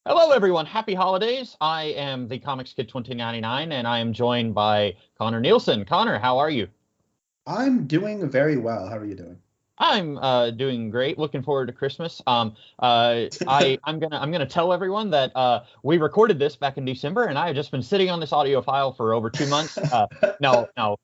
Hello, everyone. Happy holidays. I am the Comics Kid 2099, and I am joined by Connor Nielsen. Connor, how are you? I'm doing very well. How are you doing? I'm doing great. Looking forward to Christmas. I'm gonna tell everyone that we recorded this back in December, and I have just been sitting on this audio file for over 2 months. No, no.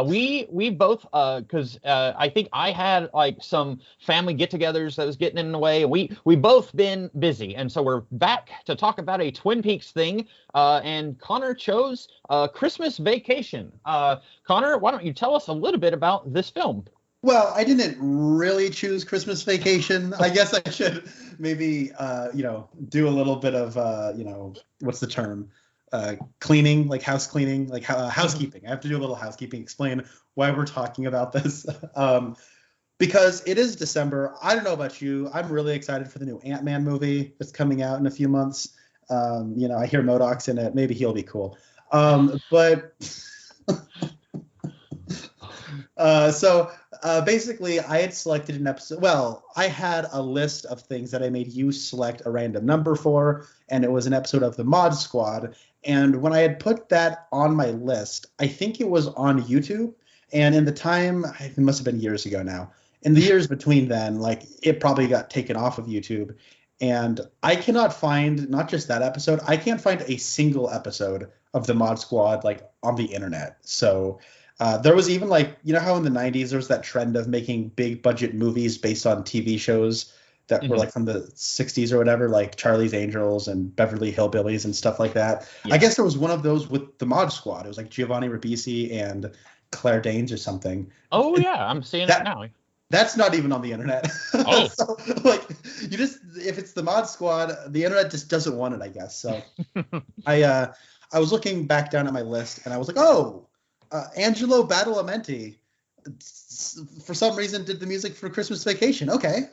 We both because I think I had like some family get-togethers that was getting in the way. We both been busy, and so we're back to talk about a Twin Peaks thing. And Connor chose Christmas Vacation. Connor, why don't you tell us a little bit about this film? Well, I didn't really choose Christmas vacation. I guess I should maybe, do a little bit of, what's the term? Cleaning, like house cleaning, like housekeeping. I have to do a little housekeeping, explain why we're talking about this. Because it is December. I don't know about you. I'm really excited for the new Ant-Man movie that's coming out in a few months. I hear MODOK's in it. Maybe he'll be cool. But basically, I had selected an episode. Well, I had a list of things that I made you select a random number for, and it was an episode of the Mod Squad. And when I had put that on my list, I think it was on YouTube. And in the time, it must have been years ago now. In the years between then, like it probably got taken off of YouTube. And I cannot find not just that episode, I can't find a single episode of the Mod Squad like on the internet. So there was even like, you know how in the 90s there was that trend of making big budget movies based on TV shows that were Mhm. like from the 60s or whatever, like Charlie's Angels and Beverly Hillbillies and stuff like that. I Yeah. guess there was one of those with the Mod Squad. It was like Giovanni Ribisi and Claire Danes or something. Oh yeah, I'm seeing it That now. that's not even on the internet. Oh. So like you just if it's the Mod Squad, the internet just doesn't want it, I guess. So I was looking back down at my list and I was like, oh, Angelo Badalamenti for some reason did the music for Christmas Vacation. Okay,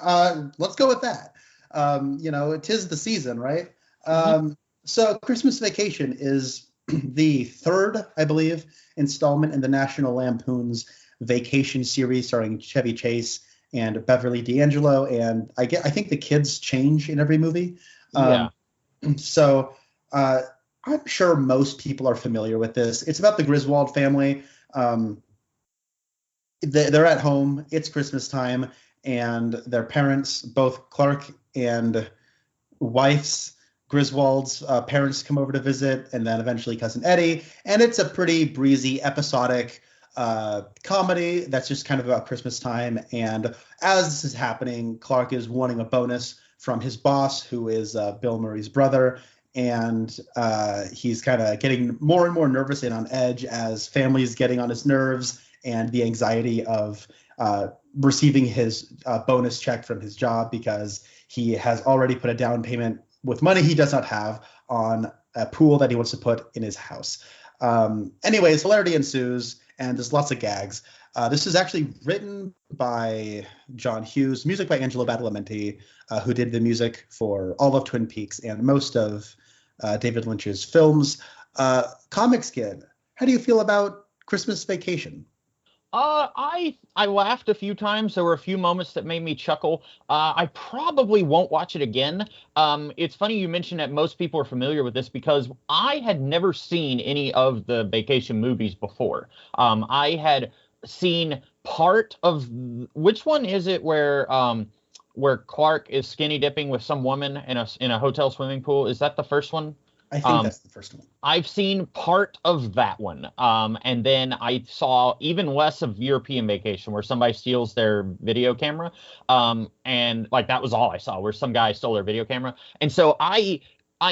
let's go with that. It is the season, right? Mhm. So Christmas Vacation is the third, I believe, installment in the National Lampoon's Vacation series starring Chevy Chase and Beverly D'Angelo. And I think the kids change in every movie. Yeah. Um, so uh, I'm sure most people are familiar with this. It's about the Griswold family. Um, they're at home. It's Christmas time, and their parents, both Clark and wife's Griswold's parents, come over to visit, and then eventually cousin Eddie. And it's a pretty breezy, episodic comedy that's just kind of about Christmas time. And as this is happening, Clark is wanting a bonus from his boss, who is Bill Murray's brother. And he's kind of getting more and more nervous and on edge as family's getting on his nerves and the anxiety of receiving his bonus check from his job because he has already put a down payment with money he does not have on a pool that he wants to put in his house. Anyways, hilarity ensues, and there's lots of gags. This is actually written by John Hughes, music by Angelo Badalamenti, who did the music for all of Twin Peaks and most of David Lynch's films. Comics Kid, how do you feel about Christmas Vacation? I laughed a few times. There were a few moments that made me chuckle. I probably won't watch it again. It's funny you mentioned that most people are familiar with this because I had never seen any of the vacation movies before. I had seen part of which one is it where Clark is skinny dipping with some woman in a hotel swimming pool? Is that the first one? I think Um, that's the first one. I've seen part of that one. And then I saw even less of European Vacation where somebody steals their video camera. And like that was all I saw where some guy stole their video camera. And so I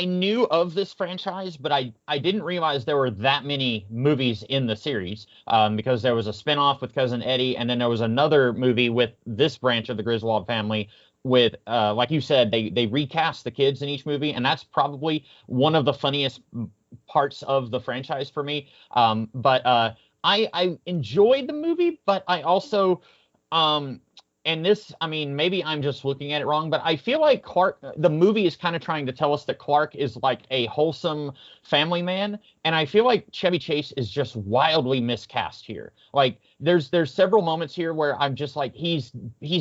knew of this franchise, but I didn't realize there were that many movies in the series because there was a spinoff with Cousin Eddie, and then there was another movie with this branch of the Griswold family with like you said they recast the kids in each movie, and that's probably one of the funniest parts of the franchise for me. But I enjoyed the movie, but I also um, and this, I mean, maybe I'm just looking at it wrong, but I feel like the movie is kind of trying to tell us that Clark is like a wholesome family man, and I feel like Chevy Chase is just wildly miscast here. Like, there's several moments here where I'm just like, he's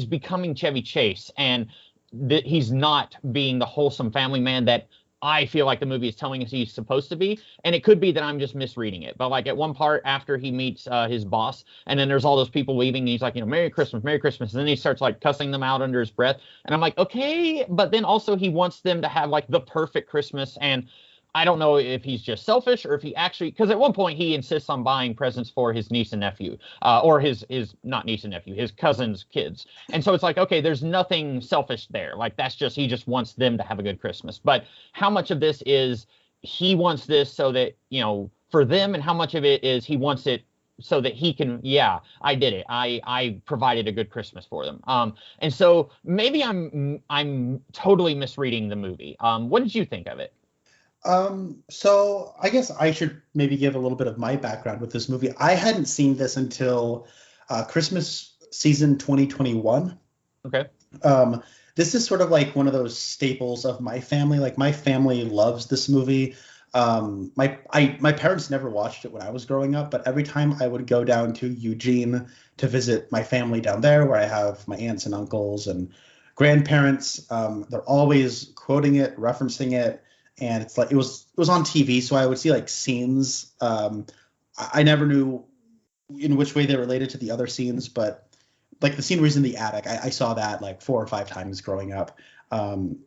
becoming Chevy Chase, and that he's not being the wholesome family man that I feel like the movie is telling us he's supposed to be. And it could be that I'm just misreading it. But like at one part after he meets his boss, and then there's all those people leaving, and he's like, Merry Christmas, Merry Christmas. And then he starts like cussing them out under his breath. And I'm like, okay. But then also he wants them to have like the perfect Christmas. And I don't know if he's just selfish or if he actually, because at one point he insists on buying presents for his niece and nephew, or his not niece and nephew, his cousin's kids. And so it's like, okay, there's nothing selfish there. Like that's just, he just wants them to have a good Christmas. But how much of this is he wants this so that, for them, and how much of it is he wants it so that he can, yeah, I did it. I provided a good Christmas for them. And so maybe I'm totally misreading the movie. What did you think of it? So I guess I should maybe give a little bit of my background with this movie. I hadn't seen this until Christmas season 2021. Okay. This is sort of like one of those staples of my family. Like my family loves this movie. My parents never watched it when I was growing up, but every time I would go down to Eugene to visit my family down there, where I have my aunts and uncles and grandparents, they're always quoting it, referencing it. And it's like it was on TV, so I would see like scenes. I never knew in which way they related to the other scenes, but like the scene where he's in the attic, I saw that like 4 or 5 times growing up. And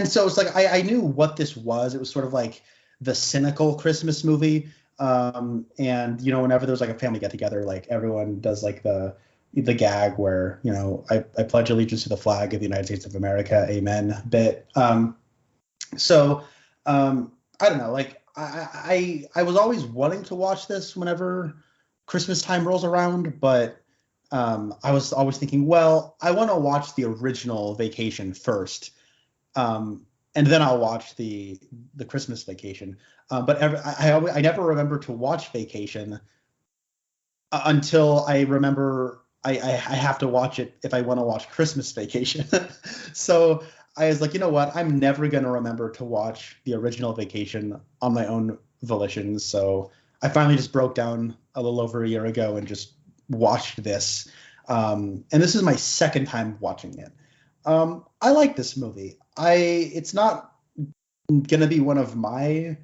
so it's like I knew what this was. It was sort of like the cynical Christmas movie. And whenever there's like a family get together, like everyone does like the gag where I pledge allegiance to the flag of the United States of America, amen bit. I don't know, like I was always wanting to watch this whenever Christmas time rolls around, but I was always thinking, well, I want to watch the original Vacation first, and then I'll watch the Christmas Vacation. But I never remember to watch Vacation until I remember I have to watch it if I want to watch Christmas Vacation. So I was like, you know what? I'm never going to remember to watch the original Vacation on my own volition. So I finally just broke down a little over a year ago and just watched this. And this is my second time watching it. I like this movie. It's not going to be one of my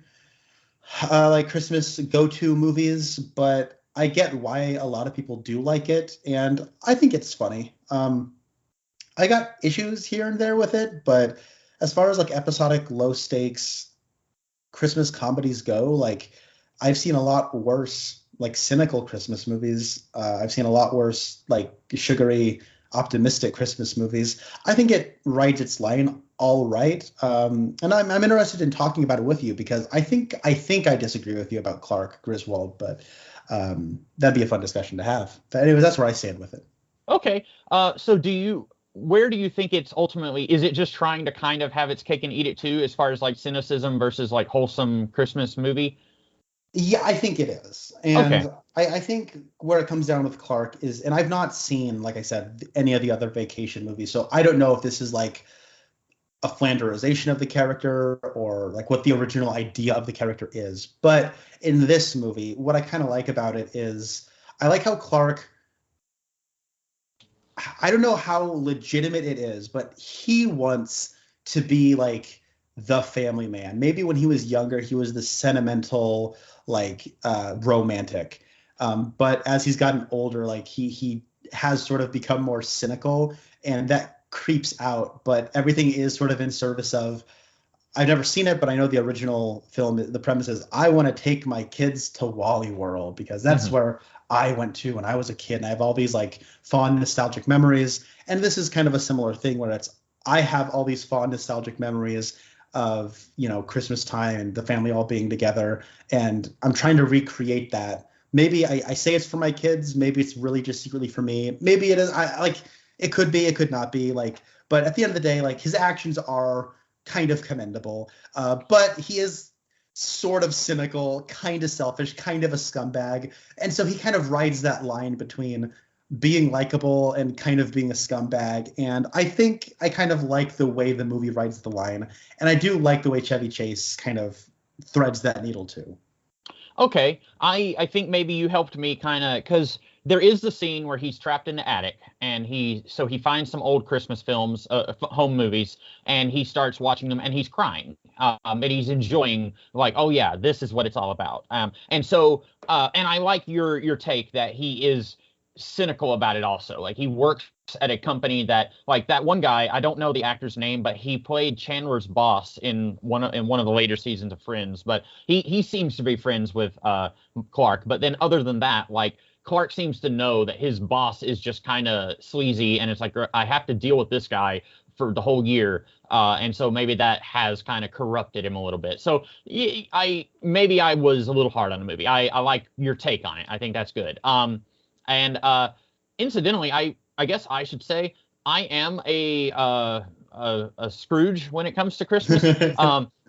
like Christmas go-to movies, but I get why a lot of people do like it. And I think it's funny. I got issues here and there with it, but as far as like episodic, low stakes Christmas comedies go, like I've seen a lot worse, like cynical Christmas movies. I've seen a lot worse, like sugary, optimistic Christmas movies. I think it rides its line all right. And I'm interested in talking about it with you because I think I disagree with you about Clark Griswold, but that'd be a fun discussion to have. But anyways, that's where I stand with it. Okay. So where do you think it's ultimately, is it just trying to kind of have its cake and eat it too, as far as like cynicism versus like wholesome Christmas movie? Yeah, I think it is. And Okay. I think where it comes down with Clark is, and I've not seen, like I said, any of the other Vacation movies, so I don't know if this is like a Flanderization of the character or like what the original idea of the character is. But in this movie, what I kind of like about it is I like how Clark, I don't know how legitimate it is, but he wants to be like the family man. Maybe when he was younger, he was the sentimental, like romantic. But as he's gotten older, like he has sort of become more cynical, and that creeps out. But everything is sort of in service of. I've never seen it, but I know the original film. The premise is I want to take my kids to Wally World because that's where I went to when I was a kid, and I have all these like fond nostalgic memories. And this is kind of a similar thing where I have all these fond nostalgic memories of Christmas time and the family all being together, and I'm trying to recreate that. Maybe I say it's for my kids, maybe it's really just secretly for me. Maybe it is. It could be, it could not be. But at the end of the day, like his actions are kind of commendable, but he is sort of cynical, kind of selfish, kind of a scumbag, and so he kind of rides that line between being likable and kind of being a scumbag. And I think I kind of like the way the movie rides the line, and I do like the way Chevy Chase kind of threads that needle too. Okay. I think maybe you helped me kind of, because there is the scene where he's trapped in the attic, and he finds some old Christmas films, home movies, and he starts watching them, and he's crying, and he's enjoying, like, oh yeah, this is what it's all about. And I like your take that he is cynical about it also. Like, he works at a company that, like, that one guy, I don't know the actor's name, but he played Chandler's boss in one of the later seasons of Friends. But he seems to be friends with Clark. But then other than that, like, Clark seems to know that his boss is just kind of sleazy, and it's like, I have to deal with this guy for the whole year. And so maybe that has kind of corrupted him a little bit. So I was a little hard on the movie. I like your take on it. I think that's good. And incidentally, I guess I should say I am a Scrooge when it comes to Christmas.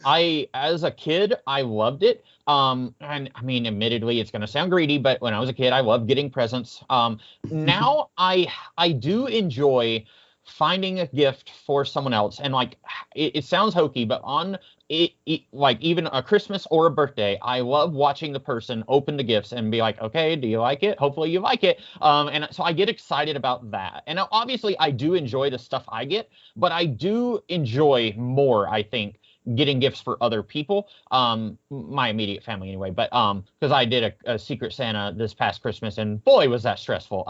As a kid, I loved it. And I mean, admittedly, it's going to sound greedy, but when I was a kid, I loved getting presents. Now I do enjoy finding a gift for someone else, and like, it sounds hokey, but on it, like, even a Christmas or a birthday, I love watching the person open the gifts and be like, okay, do you like it? Hopefully you like it. And so I get excited about that. And obviously I do enjoy the stuff I get, but I do enjoy more, I think, getting gifts for other people, my immediate family anyway, but because I did a Secret Santa this past Christmas, and boy, was that stressful,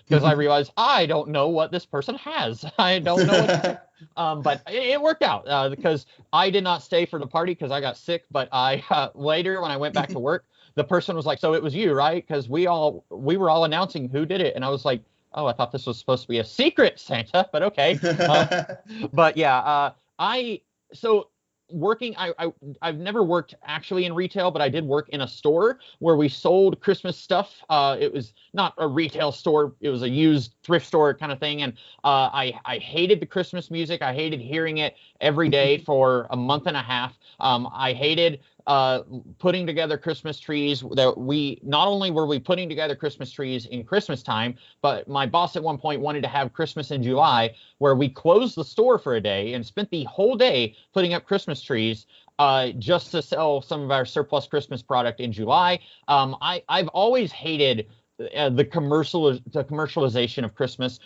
because I realized I don't know what this person has. I don't know what but it worked out, because I did not stay for the party because I got sick, but I later, when I went back to work, the person was like, so it was you, right? Because we were all announcing who did it, and I was like, oh, I thought this was supposed to be a Secret Santa, but okay. But yeah, working, I've never worked actually in retail, but I did work in a store where we sold Christmas stuff. It was not a retail store, it was a used thrift store kind of thing. And I hated the Christmas music. I hated hearing it every day for a month and a half. I hated putting together Christmas trees. That we not only were we putting together Christmas trees in Christmas time, but my boss at one point wanted to have Christmas in July, where we closed the store for a day and spent the whole day putting up Christmas trees, just to sell some of our surplus Christmas product in July. I've always hated the commercialization of Christmas.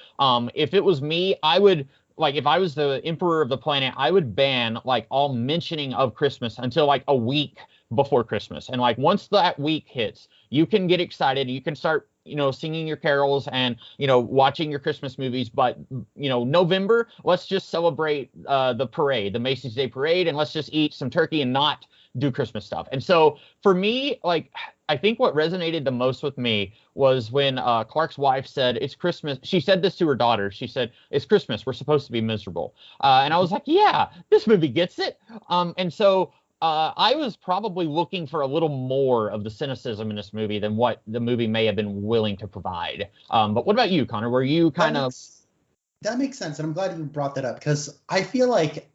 If it was me, I would, like, if I was the emperor of the planet, I would ban, like, all mentioning of Christmas until, like, a week before Christmas. And, like, once that week hits, you can get excited. You can start, singing your carols and, watching your Christmas movies. But, November, let's just celebrate the parade, the Macy's Day Parade, and let's just eat some turkey and not do Christmas stuff. And so for me, like, I think what resonated the most with me was when Clark's wife said, it's Christmas. She said this to her daughter. She said, it's Christmas. We're supposed to be miserable. And I was like, yeah, this movie gets it. And so I was probably looking for a little more of the cynicism in this movie than what the movie may have been willing to provide. But what about you, Connor? Were you kind of... That makes sense. And I'm glad you brought that up, because I feel like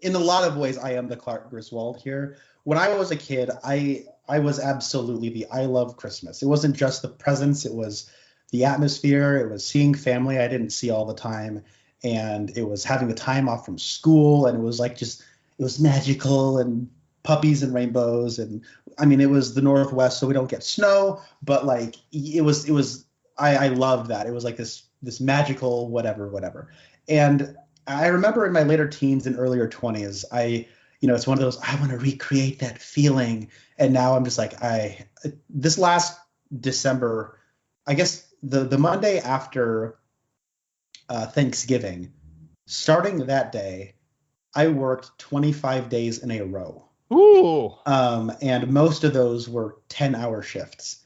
in a lot of ways, I am the Clark Griswold here. When I was a kid, I was absolutely I love Christmas. It wasn't just the presents, it was the atmosphere, it was seeing family I didn't see all the time, and it was having the time off from school, and it was like it was magical, and puppies and rainbows, and I mean, it was the Northwest, so we don't get snow, but like I loved that. It was like this magical whatever. And I remember in my later teens and earlier 20s, it's one of those, I want to recreate that feeling. And now I'm just like, this last December, I guess the Monday after Thanksgiving, starting that day, I worked 25 days in a row. Ooh. And most of those were 10-hour shifts.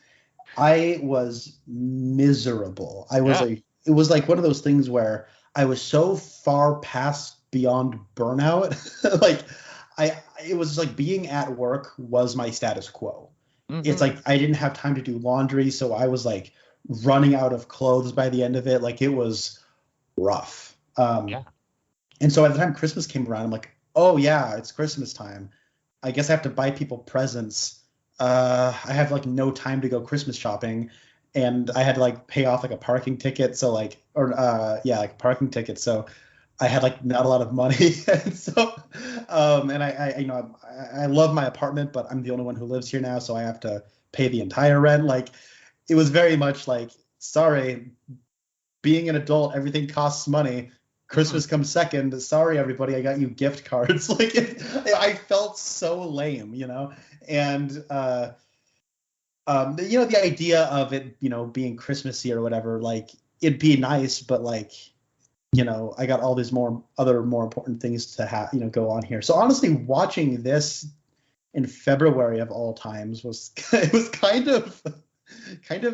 I was miserable. It was like one of those things where I was so far past beyond burnout. Like it was like being at work was my status quo. Mm-hmm. It's like I didn't have time to do laundry, so I was like running out of clothes by the end of it. Like, it was rough. Yeah. And so by the time Christmas came around, I'm like, oh yeah, it's Christmas time. I guess I have to buy people presents. I have like no time to go Christmas shopping, and I had to like pay off like a parking ticket. So like, like parking ticket. So I had like not a lot of money. And so, and I love my apartment, but I'm the only one who lives here now. So I have to pay the entire rent. Like, it was very much like, sorry, being an adult, everything costs money. Christmas comes second. Sorry, everybody, I got you gift cards. Like, I felt so lame, and the idea of it, being Christmassy or whatever, like, it'd be nice, but like, I got all these more important things to have, go on here. So honestly, watching this in February of all times was kind of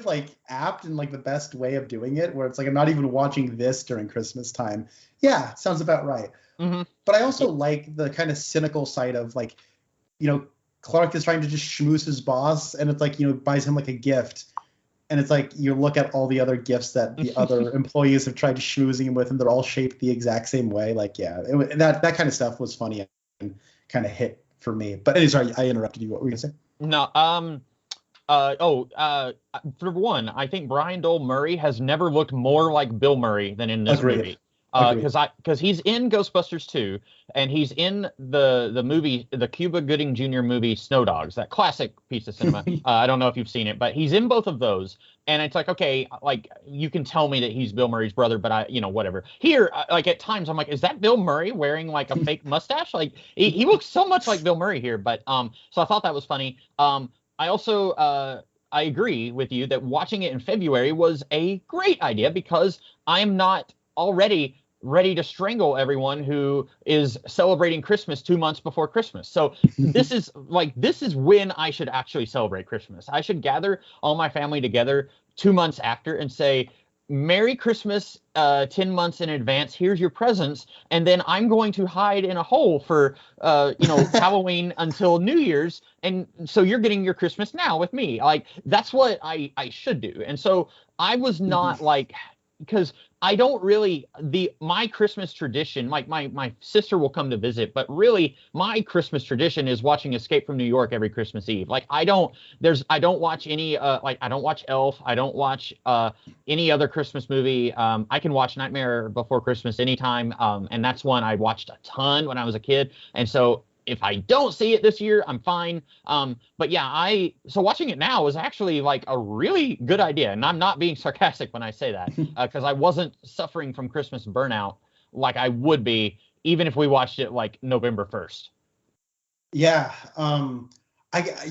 like apt and like the best way of doing it, where it's like, I'm not even watching this during Christmas time. Yeah, sounds about right. Mm-hmm. But I also like the kind of cynical side of like, Clark is trying to just schmooze his boss, and it's like, buys him like a gift. And it's like, you look at all the other gifts that the other employees have tried to schmooze him with, and they're all shaped the exact same way. Like, yeah, that kind of stuff was funny and kind of hit for me. But anyway, sorry, I interrupted you. What were you gonna say? No, for one, I think Brian Dole Murray has never looked more like Bill Murray than in this movie. Because he's in Ghostbusters 2, and he's in the movie, the Cuba Gooding Jr. movie Snow Dogs, that classic piece of cinema. I don't know if you've seen it, but he's in both of those. And it's like, okay, like, you can tell me that he's Bill Murray's brother, but whatever. Here, like, at times I'm like, is that Bill Murray wearing like a fake mustache? Like, he looks so much like Bill Murray here. But so I thought that was funny. I also I agree with you that watching it in February was a great idea, because I'm not already ready to strangle everyone who is celebrating Christmas 2 months before Christmas. So this is when I should actually celebrate Christmas. I should gather all my family together 2 months after and say, Merry Christmas 10 months in advance. Here's your presents. And then I'm going to hide in a hole for, Halloween until New Year's. And so you're getting your Christmas now with me. Like, that's what I should do. And so I was not like, because I don't really, my Christmas tradition, like my sister will come to visit, but really my Christmas tradition is watching Escape from New York every Christmas Eve. Like, I don't watch any, I don't watch Elf. I don't watch any other Christmas movie. I can watch Nightmare Before Christmas anytime. And that's one I watched a ton when I was a kid. And so if I don't see it this year, I'm fine. But yeah, so watching it now is actually like a really good idea. And I'm not being sarcastic when I say that, because I wasn't suffering from Christmas burnout like I would be, even if we watched it like November 1st. Yeah.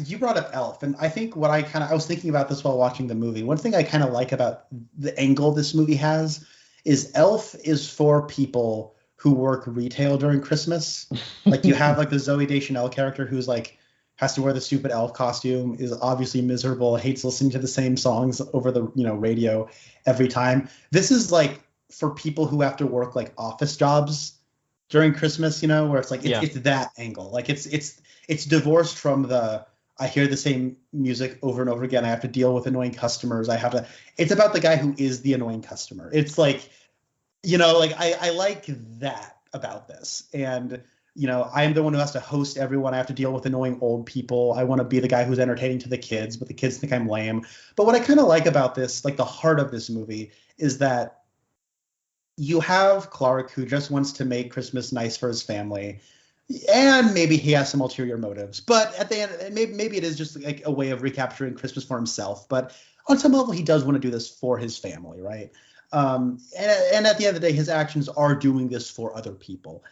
You brought up Elf, and I think what I was thinking about this while watching the movie. One thing I kind of like about the angle this movie has is Elf is for people who work retail during Christmas. Like, you have like the Zooey Deschanel character who's like has to wear the stupid elf costume, is obviously miserable, hates listening to the same songs over the radio every time. This is like for people who have to work like office jobs during Christmas, where it's like it's that angle. Like, it's divorced from the I hear the same music over and over again. I have to deal with annoying customers. It's about the guy who is the annoying customer. It's like, I like that about this. And, I am the one who has to host everyone. I have to deal with annoying old people. I want to be the guy who's entertaining to the kids, but the kids think I'm lame. But what I kind of like about this, like the heart of this movie, is that you have Clark, who just wants to make Christmas nice for his family. And maybe he has some ulterior motives. But at the end, maybe it is just like a way of recapturing Christmas for himself. But on some level, he does want to do this for his family, right? And at the end of the day, his actions are doing this for other people.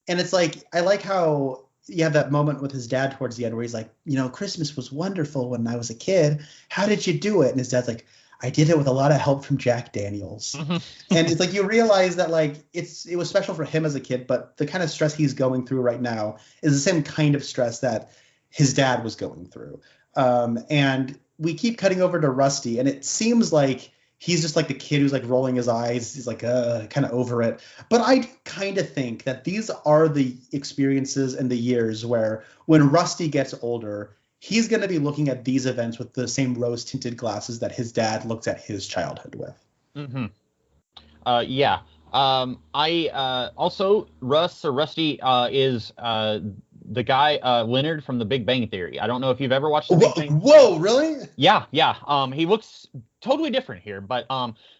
And it's like, I like how you have that moment with his dad towards the end where he's like, Christmas was wonderful when I was a kid. How did you do it? And his dad's like, I did it with a lot of help from Jack Daniels. And it's like, you realize that like it was special for him as a kid, but the kind of stress he's going through right now is the same kind of stress that his dad was going through. And we keep cutting over to Rusty, and it seems like he's just like the kid who's like rolling his eyes. He's like kind of over it. But I kind of think that these are the experiences and the years where when Rusty gets older, he's going to be looking at these events with the same rose-tinted glasses that his dad looked at his childhood with. Mm-hmm. Yeah. I also, Rusty is the guy Leonard from The Big Bang Theory. I don't know if you've ever watched The Big Bang. Whoa, really? Yeah. He looks totally different here, but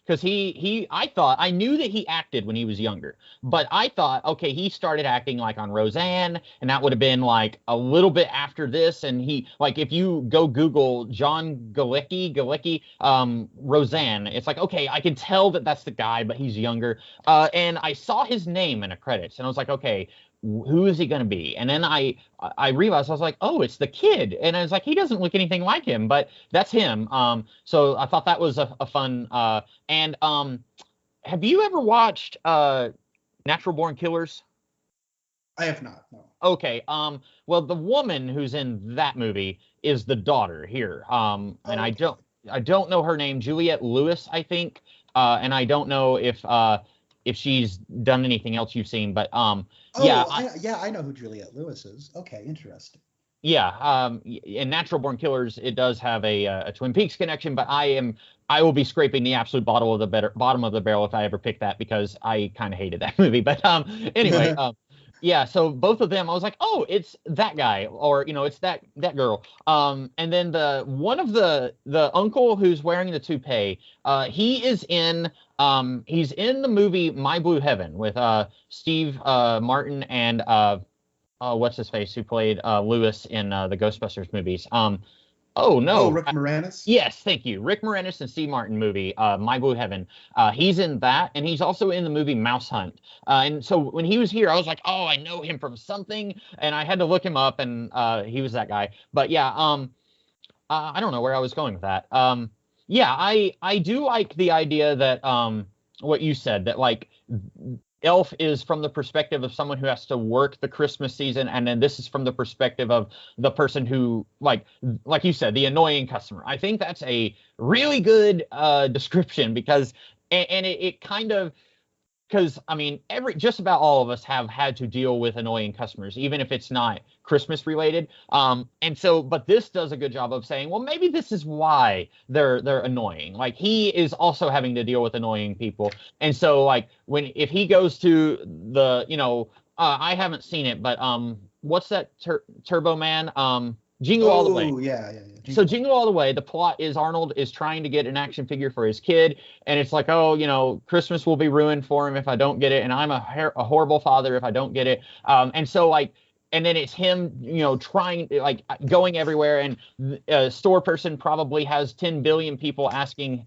because I knew that he acted when he was younger, but I thought, okay, he started acting like on Roseanne, and that would have been like a little bit after this, and he like if you go Google John Galecki, Roseanne, it's like, okay, I can tell that that's the guy, but he's younger, and I saw his name in the credits, and I was like, okay, who is he going to be? And then I realized, I was like, oh, it's the kid. And I was like, he doesn't look anything like him, but that's him. So I thought that was a fun. And have you ever watched Natural Born Killers? I have not. No. Okay. Well, the woman who's in that movie is the daughter here. And I don't know her name, Juliette Lewis, I think. And I don't know if she's done anything else you've seen, but yeah, I know who Juliette Lewis is. Okay, interesting. Yeah, in Natural Born Killers, it does have a Twin Peaks connection, but I will be scraping the absolute bottom of the barrel if I ever pick that, because I kind of hated that movie. But anyway, yeah. So both of them, I was like, oh, it's that guy, or it's that girl. And then the uncle who's wearing the toupee, he's in the movie My Blue Heaven with Steve Martin and what's his face, who played Lewis in the Ghostbusters movies. Oh no, Rick Moranis. Yes, thank you, Rick Moranis and Steve Martin movie, My Blue Heaven. He's in that, and he's also in the movie Mouse Hunt. And so when he was here, I was like, oh, I know him from something, and I had to look him up, and he was that guy. But yeah, I don't know where I was going with that. Yeah, I do like the idea that what you said, that like Elf is from the perspective of someone who has to work the Christmas season, and then this is from the perspective of the person who, like you said, the annoying customer. I think that's a really good description, because it kind of, because I mean, just about all of us have had to deal with annoying customers, even if it's not Christmas related. And so, but this does a good job of saying, well, maybe this is why they're annoying. Like, he is also having to deal with annoying people. And so, like, if he goes to the, I haven't seen it, but what's that Turbo Man? Jingle All the Way. Yeah. So Jingle All the Way, the plot is Arnold is trying to get an action figure for his kid, and it's like, oh, Christmas will be ruined for him if I don't get it, and I'm a horrible father if I don't get it. And so, like, and then it's him, trying, like, going everywhere, and a store person probably has 10 billion people asking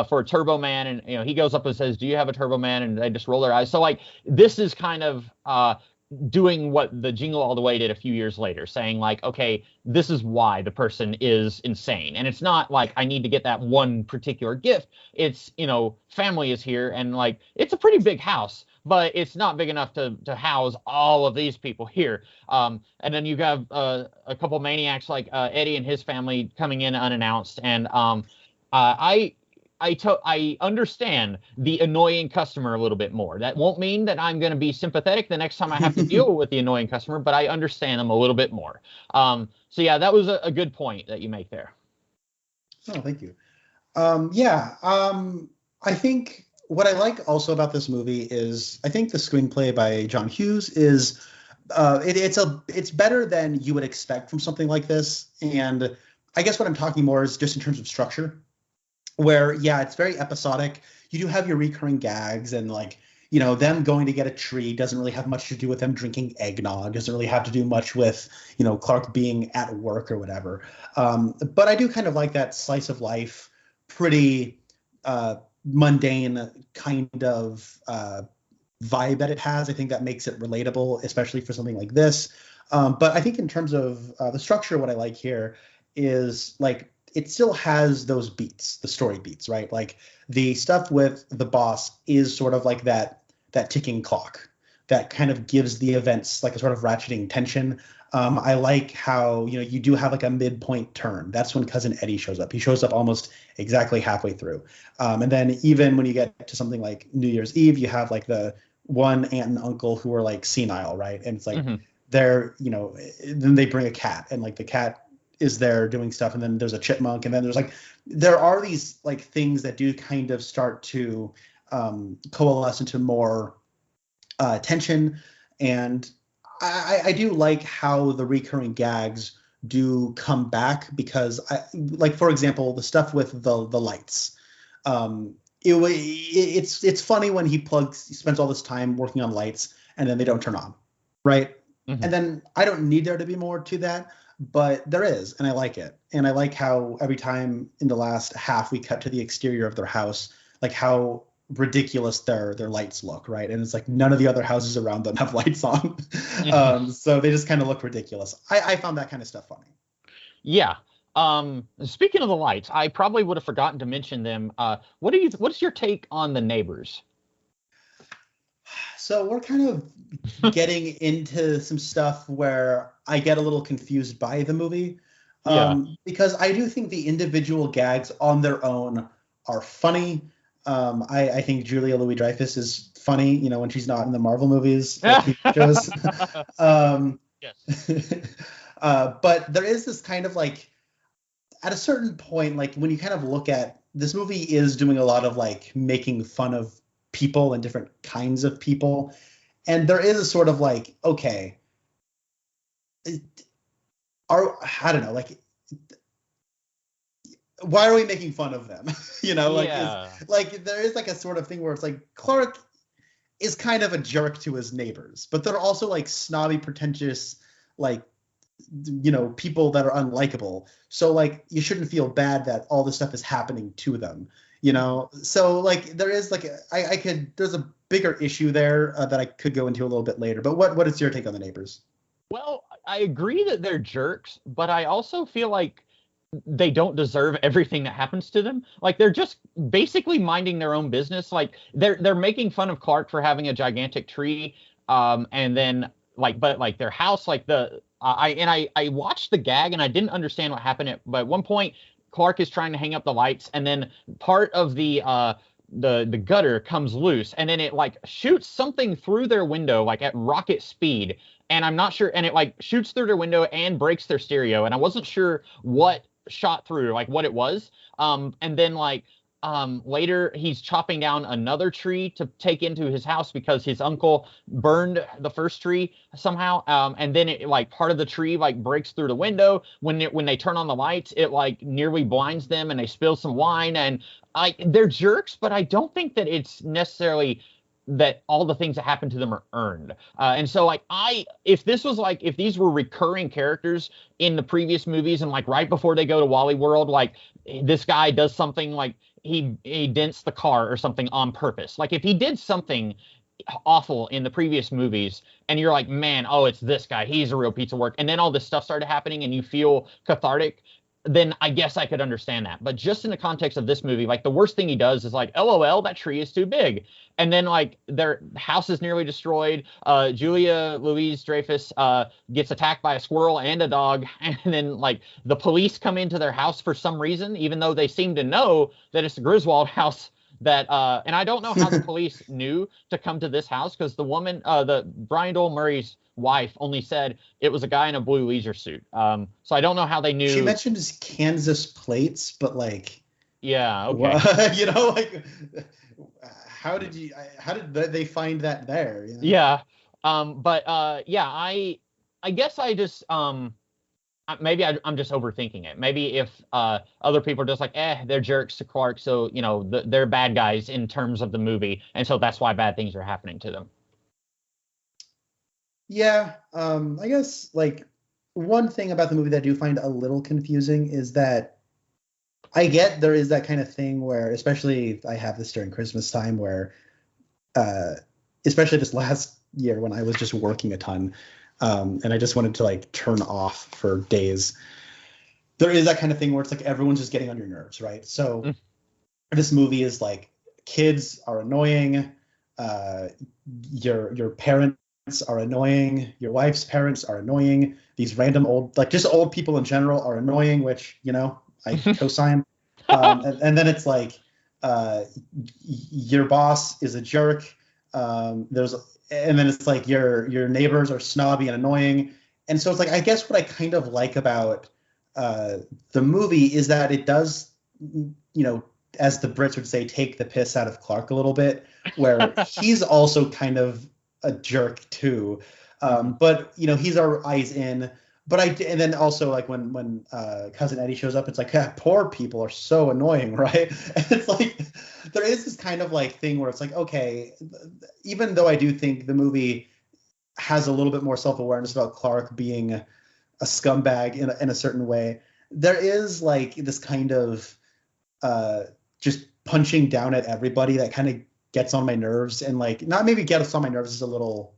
for a Turbo Man, and he goes up and says, do you have a Turbo Man? And they just roll their eyes. So, like, this is kind of doing what the Jingle All the Way did a few years later, saying, like, okay, this is why the person is insane. And it's not like I need to get that one particular gift. It's, family is here, and, like, it's a pretty big house, but it's not big enough to house all of these people here. And then you have a couple maniacs like Eddie and his family coming in unannounced. And I understand the annoying customer a little bit more. That won't mean that I'm going to be sympathetic the next time I have to deal with the annoying customer, but I understand them a little bit more. So yeah, that was a good point that you make there. Oh, thank you. I think what I like also about this movie is, I think the screenplay by John Hughes is it's better than you would expect from something like this. And I guess what I'm talking more is just in terms of structure, where, yeah, it's very episodic. You do have your recurring gags, and, like, them going to get a tree doesn't really have much to do with them drinking eggnog. Doesn't really have to do much with, Clark being at work or whatever. But I do kind of like that slice of life, pretty mundane kind of vibe that it has. I think that makes it relatable, especially for something like this. But I think in terms of the structure, what I like here is, like, it still has those beats, the story beats, right? Like, the stuff with the boss is sort of like that ticking clock that kind of gives the events like a sort of ratcheting tension. I like how, you do have like a midpoint turn. That's when Cousin Eddie shows up. He shows up almost exactly halfway through. And then even when you get to something like New Year's Eve, you have like the one aunt and uncle who are like senile, right? And it's like they're, then they bring a cat, and, like, the cat is there doing stuff, and then there's a chipmunk, and then there are these, like, things that do kind of start to coalesce into more tension. And I do like how the recurring gags do come back, because like, for example, the stuff with the lights, It's funny when he spends all this time working on lights and then they don't turn on, right? Mhm. And then I don't need there to be more to that, but there is, and I like it. And I like how every time in the last half we cut to the exterior of their house, like how ridiculous their lights look, right? And it's like none of the other houses around them have lights on. So they just kind of look ridiculous. I found that kind of stuff funny. Yeah. Speaking of the lights, I probably would have forgotten to mention them. What's your take on the neighbors? So we're kind of getting into some stuff where I get a little confused by the movie, Yeah. because I do think the individual gags on their own are funny. I think Julia Louis-Dreyfus is funny, when she's not in the Marvel movies or TV shows. Yes. But there is this kind of like, at a certain point, like when you kind of look at this movie is doing a lot of like making fun of people and different kinds of people. And there is a sort of like, okay, I don't know, like, why are we making fun of them? Like there is like a sort of thing where it's like Clark is kind of a jerk to his neighbors, but they're also like snobby, pretentious, like, people that are unlikable. So like you shouldn't feel bad that all this stuff is happening to them. So like there is like there's a bigger issue there that I could go into a little bit later. But what is your take on the neighbors? Well, I agree that they're jerks, but I also feel like they don't deserve everything that happens to them. Like they're just basically minding their own business. Like they're making fun of Clark for having a gigantic tree, and then but like their house, like I watched the gag and I didn't understand what happened. But at one point, Clark is trying to hang up the lights, and then part of the gutter comes loose, and then it like shoots something through their window like at rocket speed. And I'm not sure, and it like shoots through their window and breaks their stereo. And I wasn't sure what shot through, like what it was. And then later he's chopping down another tree to take into his house because his uncle burned the first tree somehow. And then it like part of the tree like breaks through the window. When they turn on the lights, it like nearly blinds them and they spill some wine. And they're jerks, but I don't think that it's necessarily that all the things that happen to them are earned. And so like if these were recurring characters in the previous movies and like right before they go to Wally World, like this guy does something like he dents the car or something on purpose. Like if he did something awful in the previous movies and you're like, man, oh, it's this guy, he's a real piece of work, and then all this stuff started happening and you feel cathartic, then I guess I could understand that. But just in the context of this movie, like the worst thing he does is like, LOL, that tree is too big. And then like their house is nearly destroyed. Julia Louis-Dreyfus gets attacked by a squirrel and a dog. And then like the police come into their house for some reason, even though they seem to know that it's the Griswold house. And I don't know how the police knew to come to this house because the woman, the Brian Doyle Murray's wife, only said it was a guy in a blue leisure suit. So I don't know how they knew. She mentioned his Kansas plates, but like, yeah, okay, like, how did they find that there? Yeah, yeah, I guess I just maybe I'm just overthinking it. Maybe if other people are just like, they're jerks to Clark, so they're bad guys in terms of the movie, and so that's why bad things are happening to them. Yeah, I guess like one thing about the movie that I do find a little confusing is that I get there is that kind of thing where, especially I have this during Christmas time where, especially this last year when I was just working a ton, and I just wanted to like turn off for days. There is that kind of thing where it's like everyone's just getting on your nerves, right? So this movie is like kids are annoying, your parents are annoying, your wife's parents are annoying, these random old people in general are annoying, which I co-sign. And then it's like your boss is a jerk. And then it's like your neighbors are snobby and annoying. And so it's like, I guess what I kind of like about the movie is that it does, as the Brits would say, take the piss out of Clark a little bit, where he's also kind of a jerk too. But he's our eyes in. but and then also like when Cousin Eddie shows up, it's like poor people are so annoying, right? And it's like there is this kind of like thing where it's like, okay, even though I do think the movie has a little bit more self-awareness about Clark being a scumbag in a certain way, there is like this kind of just punching down at everybody that kind of gets on my nerves, and like not maybe gets on my nerves is a little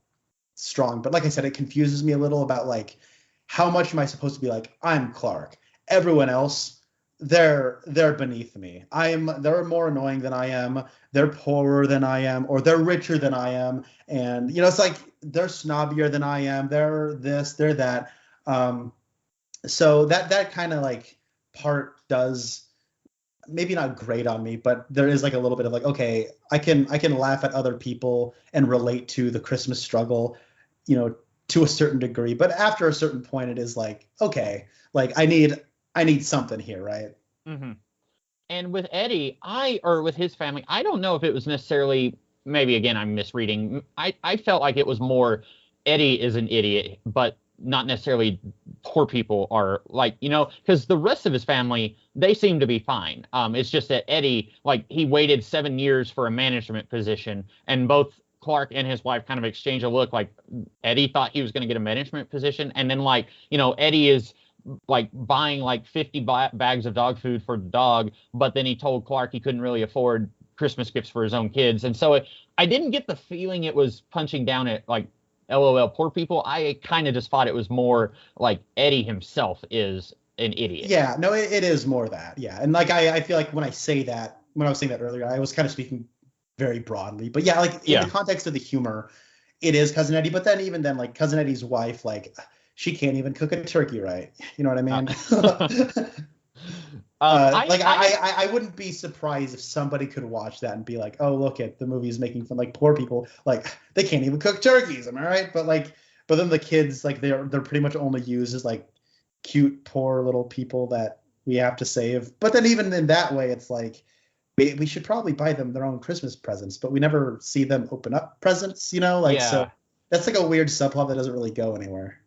strong, but like I said, it confuses me a little about like how much am I supposed to be like, I'm Clark, everyone else they're beneath me, they're more annoying than I am, they're poorer than I am, or they're richer than I am, and you know, it's like they're snobbier than I am, they're this, they're that. So that kind of like part does maybe not grate on me, but there is like a little bit of like, okay, I can laugh at other people and relate to the Christmas struggle, you know, to a certain degree. But after a certain point, it is like, okay, like I need something here, right? Mm-hmm. And with Eddie, or with his family, I don't know if it was necessarily, maybe again I'm misreading. I felt like it was more Eddie is an idiot, but not necessarily poor people are, like, you know, because the rest of his family, they seem to be fine. It's just that Eddie, like, he waited 7 years for a management position, and both Clark and his wife kind of exchange a look, like Eddie thought he was going to get a management position, and then, like, you know, Eddie is like buying like 50 bags of dog food for the dog, but then he told Clark he couldn't really afford Christmas gifts for his own kids. And so I didn't get the feeling it was punching down at like LOL poor people. I kind of just thought it was more like Eddie himself is an idiot. Yeah, no, it is more that. Yeah. And like I feel like when I was saying that earlier, I was kind of speaking very broadly. But yeah, like in the context of the humor, it is Cousin Eddie. But then even then, like Cousin Eddie's wife, like she can't even cook a turkey right. You know what I mean? I wouldn't be surprised if somebody could watch that and be like, oh, look at the movie's making fun, like poor people, like they can't even cook turkeys. Am I right? But then the kids, like they're pretty much only used as like cute, poor little people that we have to save. But then even in that way, it's like we should probably buy them their own Christmas presents, but we never see them open up presents, you know? Like, so that's like a weird subplot that doesn't really go anywhere.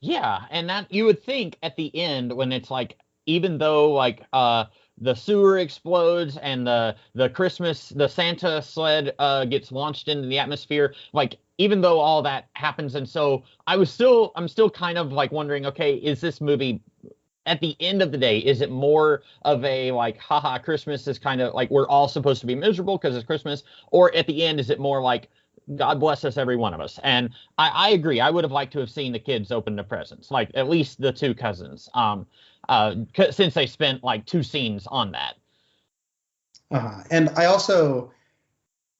Yeah, and that you would think at the end when it's like, even though like the sewer explodes and the Santa sled gets launched into the atmosphere, like even though all that happens, and so I'm still kind of like wondering, okay, is this movie at the end of the day, is it more of a like, haha, Christmas is kind of like we're all supposed to be miserable because it's Christmas, or at the end is it more like God bless us, every one of us? And I agree. I would have liked to have seen the kids open the presents, like at least the two cousins, since they spent like 2 scenes on that. And I also,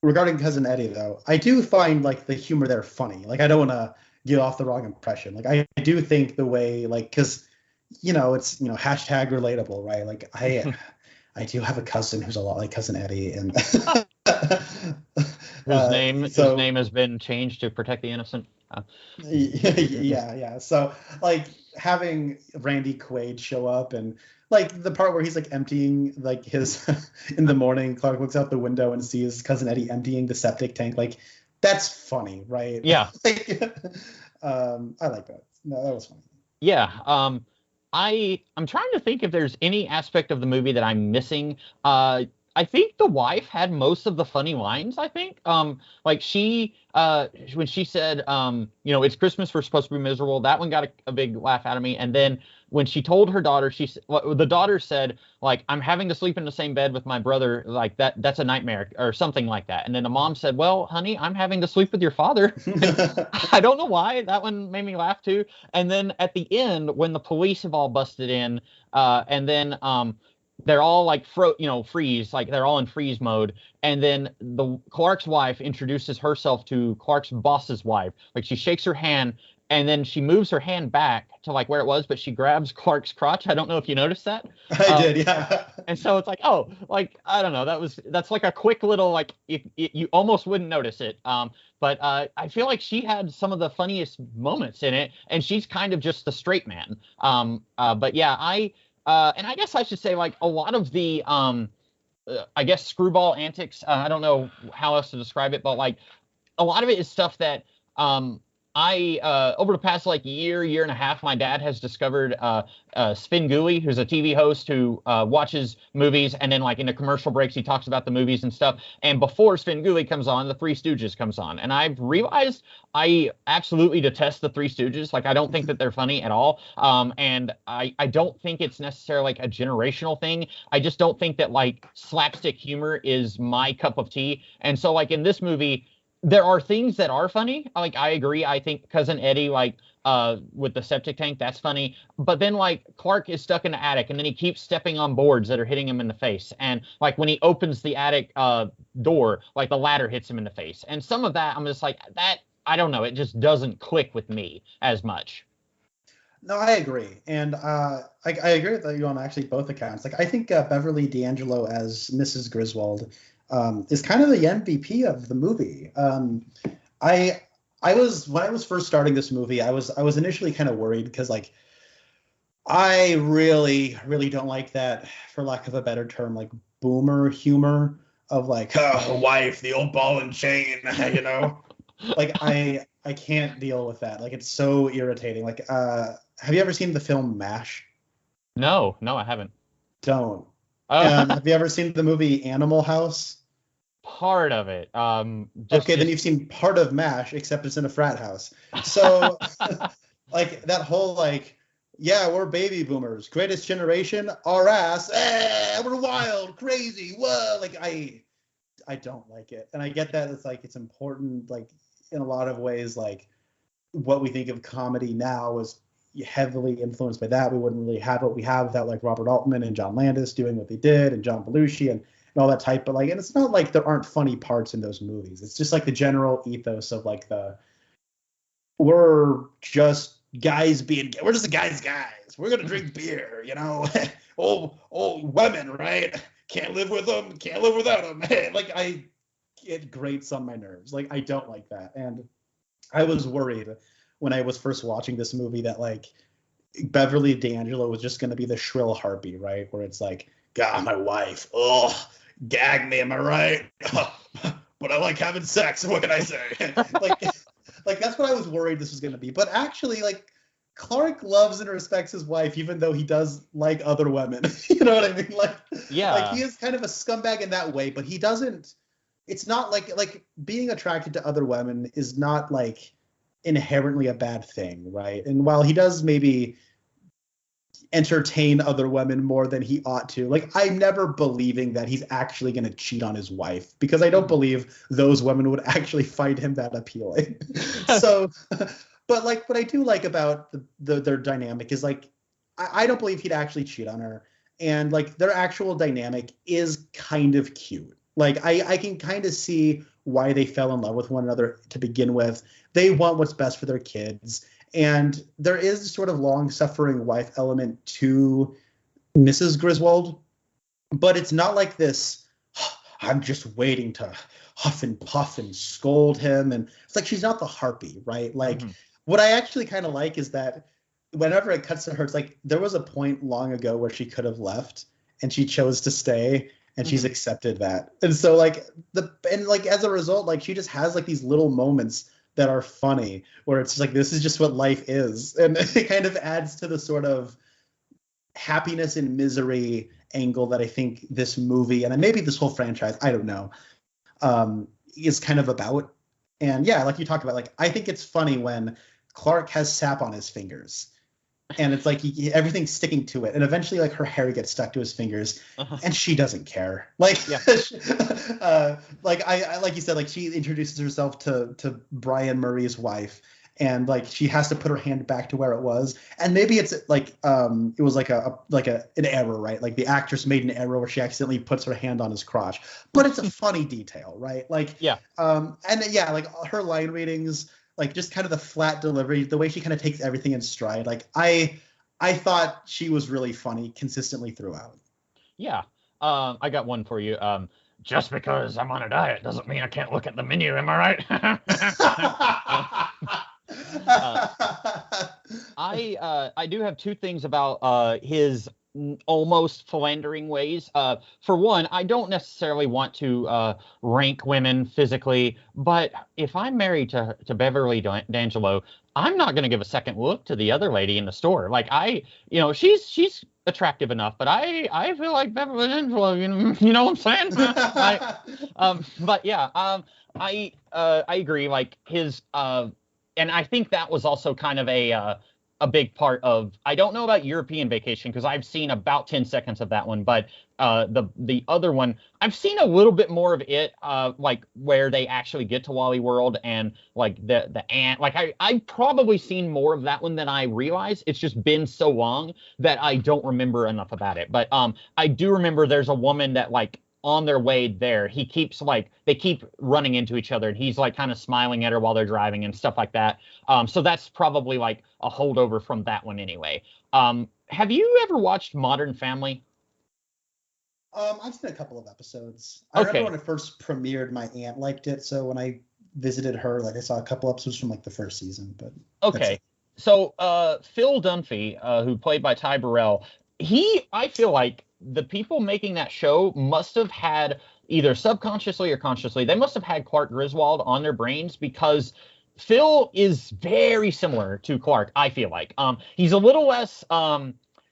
regarding Cousin Eddie, though, I do find like the humor there funny. Like I don't want to give off the wrong impression. Like I do think the way, like, because you know it's hashtag relatable, right? Like I do have a cousin who's a lot like Cousin Eddie, and whose name has been changed to protect the innocent. Yeah. So like having Randy Quaid show up, and like the part where he's like emptying like his in the morning, Clark looks out the window and sees Cousin Eddie emptying the septic tank. Like that's funny, right? Yeah. I like that. No, that was funny. Yeah. I'm trying to think if there's any aspect of the movie that I'm missing. I think the wife had most of the funny lines, I think. Like she, when she said, it's Christmas, we're supposed to be miserable, that one got a big laugh out of me. And then when she told her daughter, the daughter said, like, I'm having to sleep in the same bed with my brother, like that's a nightmare or something like that. And then the mom said, well, honey, I'm having to sleep with your father. I don't know why. That one made me laugh too. And then at the end, when the police have all busted in, and then they're all like freeze, like they're all in freeze mode, and then Clark's wife introduces herself to Clark's boss's wife. Like she shakes her hand, and then she moves her hand back to like where it was, but she grabs Clark's crotch. I don't know if you noticed that. I did, yeah. And so it's like, oh, like I don't know, that's like a quick little, like if you almost wouldn't notice it. But I feel like she had some of the funniest moments in it, and she's kind of just the straight man. But yeah, and I guess I should say, like, a lot of the, I guess, screwball antics, I don't know how else to describe it, but, like, a lot of it is stuff that I over the past like year and a half, my dad has discovered Spin Gully, who's a TV host who watches movies, and then like in the commercial breaks he talks about the movies and stuff. And before Spin Gully comes on, the Three Stooges comes on, and I've realized I absolutely detest the Three Stooges. Like I don't think that they're funny at all. And I don't think it's necessarily like a generational thing. I just don't think that like slapstick humor is my cup of tea. And so like in this movie, there are things that are funny. Like I agree. I think Cousin Eddie, like with the septic tank, that's funny. But then like Clark is stuck in the attic, and then he keeps stepping on boards that are hitting him in the face. And like when he opens the attic door, like the ladder hits him in the face. And some of that, I'm just like that. I don't know. It just doesn't click with me as much. No, I agree, and I agree with you on actually both accounts. Like I think Beverly D'Angelo as Mrs. Griswold is kind of the MVP of the movie. I was when I was first starting this movie, I was initially kind of worried because like I really don't like that, for lack of a better term, like boomer humor of like wife, the old ball and chain, you know. Like I can't deal with that. Like it's so irritating. Like have you ever seen the film MASH? No, I haven't. Don't. Have you ever seen the movie Animal House? Part of it. Then you've seen part of MASH, except it's in a frat house. So like that whole like, yeah, we're baby boomers, greatest generation, our ass, we're wild, crazy, whoa. Like I don't like it, and I get that it's like it's important, like in a lot of ways, like what we think of comedy now is heavily influenced by that. We wouldn't really have what we have without like Robert Altman and John Landis doing what they did, and John Belushi and all that type. But like, and it's not like there aren't funny parts in those movies. It's just like the general ethos of like we're just we're just the guys. We're gonna drink beer, you know. old women, right? Can't live with them, can't live without them. Like it grates on my nerves. Like I don't like that, and I was worried when I was first watching this movie that like Beverly D'Angelo was just going to be the shrill harpy, right? Where it's like, God, my wife, gag me, am I right? But I like having sex. What can I say? like that's what I was worried this was going to be. But actually, like Clark loves and respects his wife, even though he does like other women. You know what I mean? Like, yeah, like he is kind of a scumbag in that way, but he doesn't. It's not like being attracted to other women is not like inherently a bad thing, right? And while he does maybe entertain other women more than he ought to, like I'm never believing that he's actually going to cheat on his wife, because I don't believe those women would actually find him that appealing. So, but like what I do like about their dynamic is like I don't believe he'd actually cheat on her, and like their actual dynamic is kind of cute. Like I can kind of see why they fell in love with one another to begin with. They want what's best for their kids. And there is a sort of long-suffering wife element to Mrs. Griswold, but it's not like this, I'm just waiting to huff and puff and scold him. And it's like she's not the harpy, right? Like what I actually kind of like is that whenever it cuts to her, it's like there was a point long ago where she could have left and she chose to stay. And she's accepted that. And so like as a result, like she just has like these little moments that are funny where it's like, this is just what life is. And it kind of adds to the sort of happiness and misery angle that I think this movie, and maybe this whole franchise, I don't know, is kind of about. And yeah, like you talked about, like, I think it's funny when Clark has sap on his fingers. And it's like everything's sticking to it, and eventually, like her hair gets stuck to his fingers, and she doesn't care. Like, like I like you said, like she introduces herself to Brian Murray's wife, and like she has to put her hand back to where it was, and maybe it's like it was like an error, right? Like the actress made an error where she accidentally puts her hand on his crotch, but it's a funny detail, right? Like and yeah, like her line readings. Like just kind of the flat delivery, the way she kind of takes everything in stride. Like I thought she was really funny consistently throughout. Yeah. I got one for you. Just because I'm on a diet doesn't mean I can't look at the menu. Am I right? I do have two things about his almost philandering ways. For one, I don't necessarily want to rank women physically, but if I'm married to Beverly D'Angelo, I'm not going to give a second look to the other lady in the store. Like she's attractive enough, but I feel like Beverly D'Angelo. You know what I'm saying? But yeah, I agree. Like his and I think that was also kind of a big part of. I don't know about European Vacation because I've seen about 10 seconds of that one, but the other one I've seen a little bit more of it, like where they actually get to Wally World and like the ant. Like I've probably seen more of that one than I realize. It's just been so long that I don't remember enough about it. But I do remember there's a woman that like on their way there, he keeps like they keep running into each other and he's like kind of smiling at her while they're driving and stuff like that. So that's probably like a holdover from that one anyway. Have you ever watched Modern Family? I've seen a couple of episodes. I Okay. remember when it first premiered, my aunt liked it, so when I visited her, like I saw a couple episodes from like the first season. But Okay. So Phil Dunphy, who played by Ty Burrell, I feel like the people making that show must have had either subconsciously or consciously, they must have had Clark Griswold on their brains because Phil is very similar to Clark, I feel like. He's a little less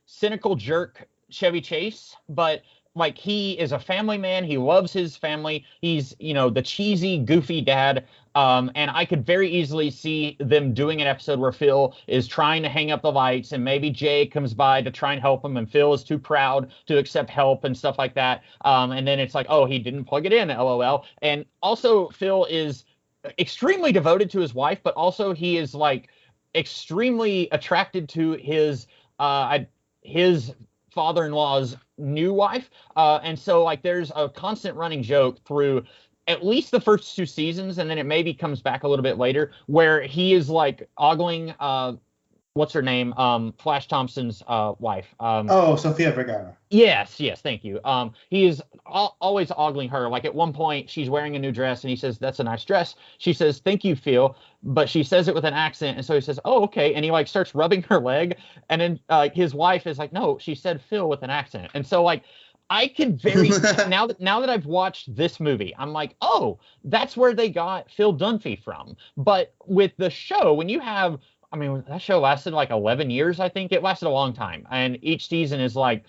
cynical jerk Chevy Chase, but like he is a family man. He loves his family. He's, the cheesy, goofy dad. And I could very easily see them doing an episode where Phil is trying to hang up the lights and maybe Jay comes by to try and help him and Phil is too proud to accept help and stuff like that. And then it's like, oh, he didn't plug it in, LOL. And also Phil is extremely devoted to his wife, but also he is like extremely attracted to his father-in-law's new wife. And so like there's a constant running joke through at least the first two seasons, and then it maybe comes back a little bit later, where he is like ogling what's her name? Flash Thompson's wife. Sofia Vergara. Yes, thank you. He is always ogling her. Like at one point, she's wearing a new dress, and he says, "That's a nice dress." She says, "Thank you, Phil," but she says it with an accent, and so he says, "Oh, okay," and he like starts rubbing her leg, and then his wife is like, "No, she said Phil with an accent," and so like. I could very now that I've watched this movie, I'm like, oh, that's where they got Phil Dunphy from. But with the show, when you have, I mean, that show lasted like 11 years, I think. It lasted a long time. And each season is like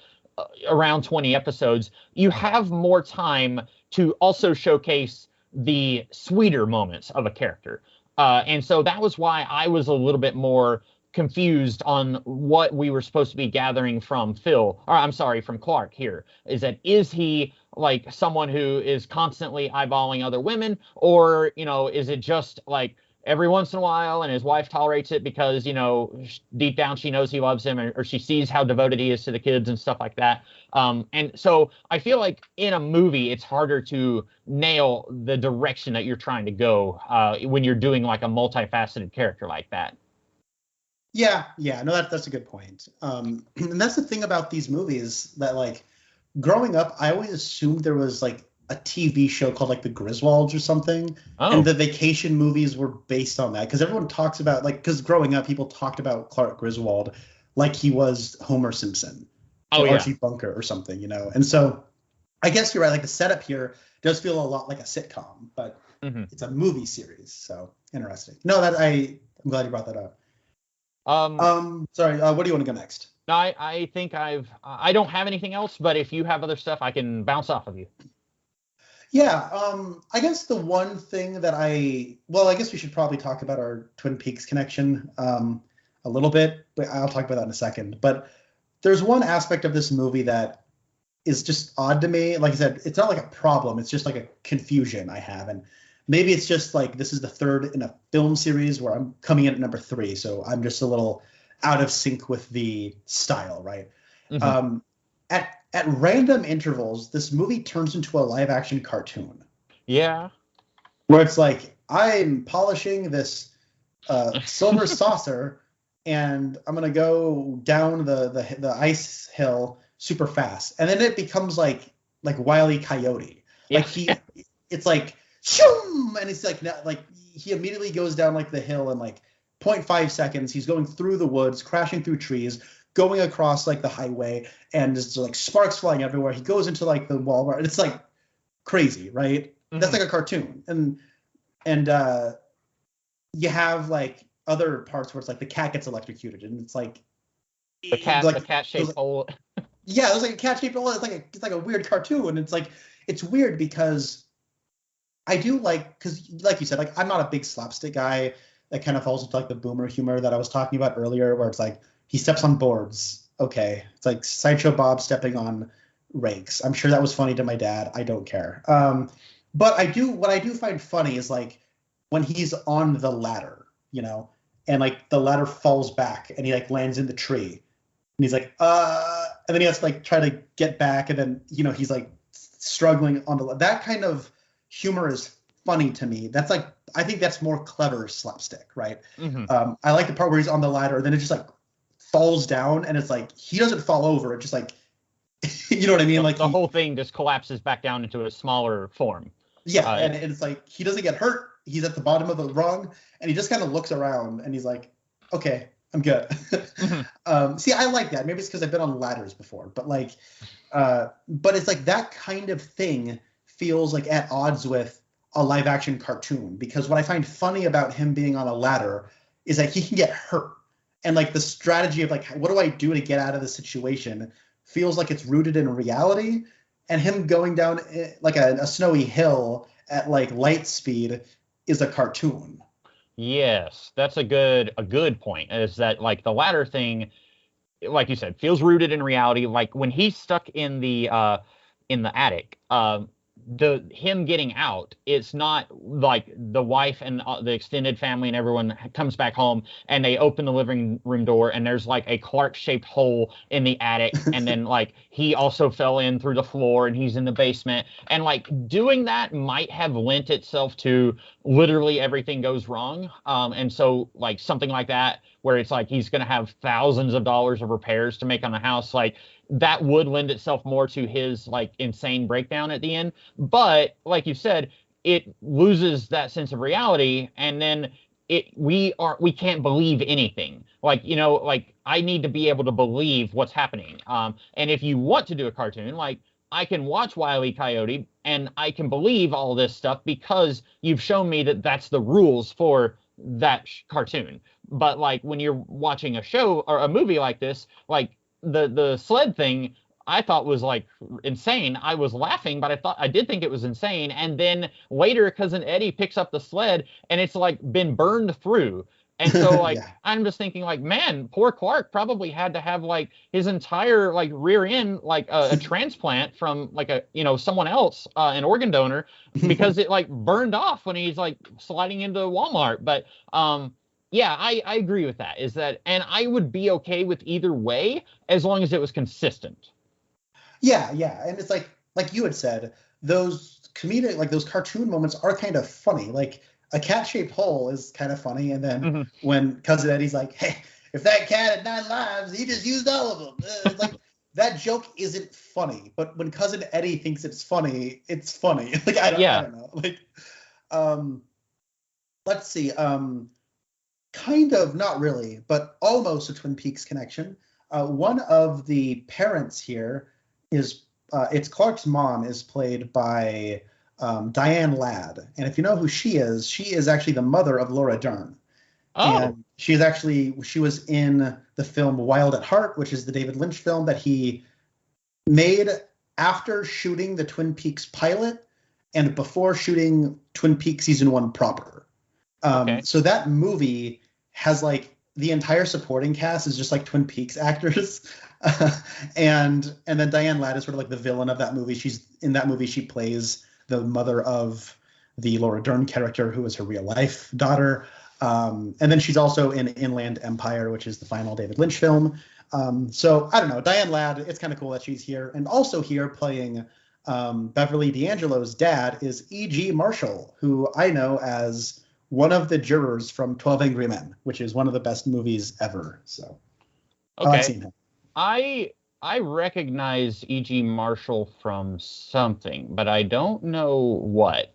around 20 episodes. You have more time to also showcase the sweeter moments of a character. And so that was why I was a little bit more confused on what we were supposed to be gathering from Phil, or I'm sorry, from Clark here. Is he like someone who is constantly eyeballing other women, or, is it just like every once in a while and his wife tolerates it because, deep down she knows he loves him, or she sees how devoted he is to the kids and stuff like that. And so I feel like in a movie, it's harder to nail the direction that you're trying to go when you're doing like a multifaceted character like that. Yeah, no, that's a good point. And that's the thing about these movies that, like, growing up, I always assumed there was like a TV show called like The Griswolds or something, and the vacation movies were based on that because everyone talks about because growing up, people talked about Clark Griswold like he was Homer Simpson, or Archie Bunker or something, And so, I guess you're right. Like the setup here does feel a lot like a sitcom, but it's a movie series. So interesting. No, I'm glad you brought that up. Sorry. What do you want to go next? I think I don't have anything else, but if you have other stuff, I can bounce off of you. Yeah. I guess the one thing that I guess we should probably talk about our Twin Peaks connection a little bit, but I'll talk about that in a second. But there's one aspect of this movie that is just odd to me. Like I said, it's not like a problem. It's just like a confusion I have. And maybe it's just like this is the third in a film series where I'm coming in at number 3, so I'm just a little out of sync with the style, right? Mm-hmm. At random intervals, this movie turns into a live-action cartoon. Yeah. Where it's like, I'm polishing this silver saucer, and I'm gonna go down the ice hill super fast, and then it becomes like Wile E. Coyote. Yeah. Like it's like. Shoom! And it's like he immediately goes down like the hill in like 0.5 seconds. He's going through the woods, crashing through trees, going across like the highway, and there's like sparks flying everywhere. He goes into like the Walmart, and it's like crazy, right? That's like a cartoon. And you have like other parts where it's like the cat gets electrocuted, and it's like the cat shaped hole. Yeah, it was like a cat shaped hole. It's like a weird cartoon, and it's weird because I do because like you said, like I'm not a big slapstick guy. That kind of falls into like the boomer humor that I was talking about earlier, where it's like he steps on boards. Okay, it's like Sideshow Bob stepping on rakes. I'm sure that was funny to my dad. I don't care. But what I do find funny is like when he's on the ladder, and like the ladder falls back and he like lands in the tree, and he's like, and then he has to like try to get back, and then he's like struggling on that kind of humor is funny to me. That's like, I think that's more clever slapstick, right? I like the part where he's on the ladder, and then it just like falls down, and it's like he doesn't fall over. It just like, you know what I mean? Like the whole thing just collapses back down into a smaller form. Yeah, and it's like he doesn't get hurt. He's at the bottom of the rung, and he just kind of looks around, and he's like, "Okay, I'm good." See, I like that. Maybe it's because I've been on ladders before, but but it's like that kind of thing feels like at odds with a live action cartoon, because what I find funny about him being on a ladder is that he can get hurt, and like the strategy of like, what do I do to get out of the situation feels like it's rooted in reality. And him going down like a snowy hill at like light speed is a cartoon. Yes, that's a good point. Is that like the ladder thing, like you said, feels rooted in reality. Like when he's stuck in the attic, him getting out, it's not like the wife and the extended family and everyone comes back home and they open the living room door and there's like a Clark-shaped hole in the attic, and then like he also fell in through the floor and he's in the basement, and like doing that might have lent itself to literally everything goes wrong, and so like something like that where it's like he's going to have thousands of dollars of repairs to make on the house, like that would lend itself more to his like insane breakdown at the end. But like you said, it loses that sense of reality, and then we can't believe anything. Like, like I need to be able to believe what's happening. And if you want to do a cartoon, like I can watch Wile E. Coyote and I can believe all this stuff because you've shown me that that's the rules for that cartoon. But like when you're watching a show or a movie like this, like the sled thing, I thought was like insane. I was laughing, but I did think it was insane. And then later, Cousin Eddie picks up the sled and it's like been burned through. And so like yeah. I'm just thinking like, man, poor Clark probably had to have like his entire like rear end like a transplant from like someone else, an organ donor, because it like burned off when he's like sliding into Walmart. But yeah, I agree with that. And I would be okay with either way as long as it was consistent. Yeah, and it's like you had said, those comedic, like those cartoon moments are kind of funny. Like a cat-shaped hole is kind of funny, and then when Cousin Eddie's like, "Hey, if that cat had 9 lives, he just used all of them," it's like that joke isn't funny. But when Cousin Eddie thinks it's funny, it's funny. Like I don't know. Like, let's see. Kind of, not really, but almost a Twin Peaks connection. One of the parents here is it's Clark's mom is played by Diane Ladd, and if you know who she is actually the mother of Laura Dern. Oh. And she was in the film Wild at Heart, which is the David Lynch film that he made after shooting the Twin Peaks pilot and before shooting Twin Peaks season 1 proper. Okay. So that movie has like the entire supporting cast is just like Twin Peaks actors. And then Diane Ladd is sort of like the villain of that movie. She's in that movie. She plays the mother of the Laura Dern character, who is her real life daughter. And then she's also in Inland Empire, which is the final David Lynch film. So I don't know, Diane Ladd, it's kind of cool that she's here. And also here playing Beverly D'Angelo's dad is E.G. Marshall, who I know as one of the jurors from 12 Angry Men, which is one of the best movies ever. So okay. I've seen him. I recognize E.G. Marshall from something, but I don't know what.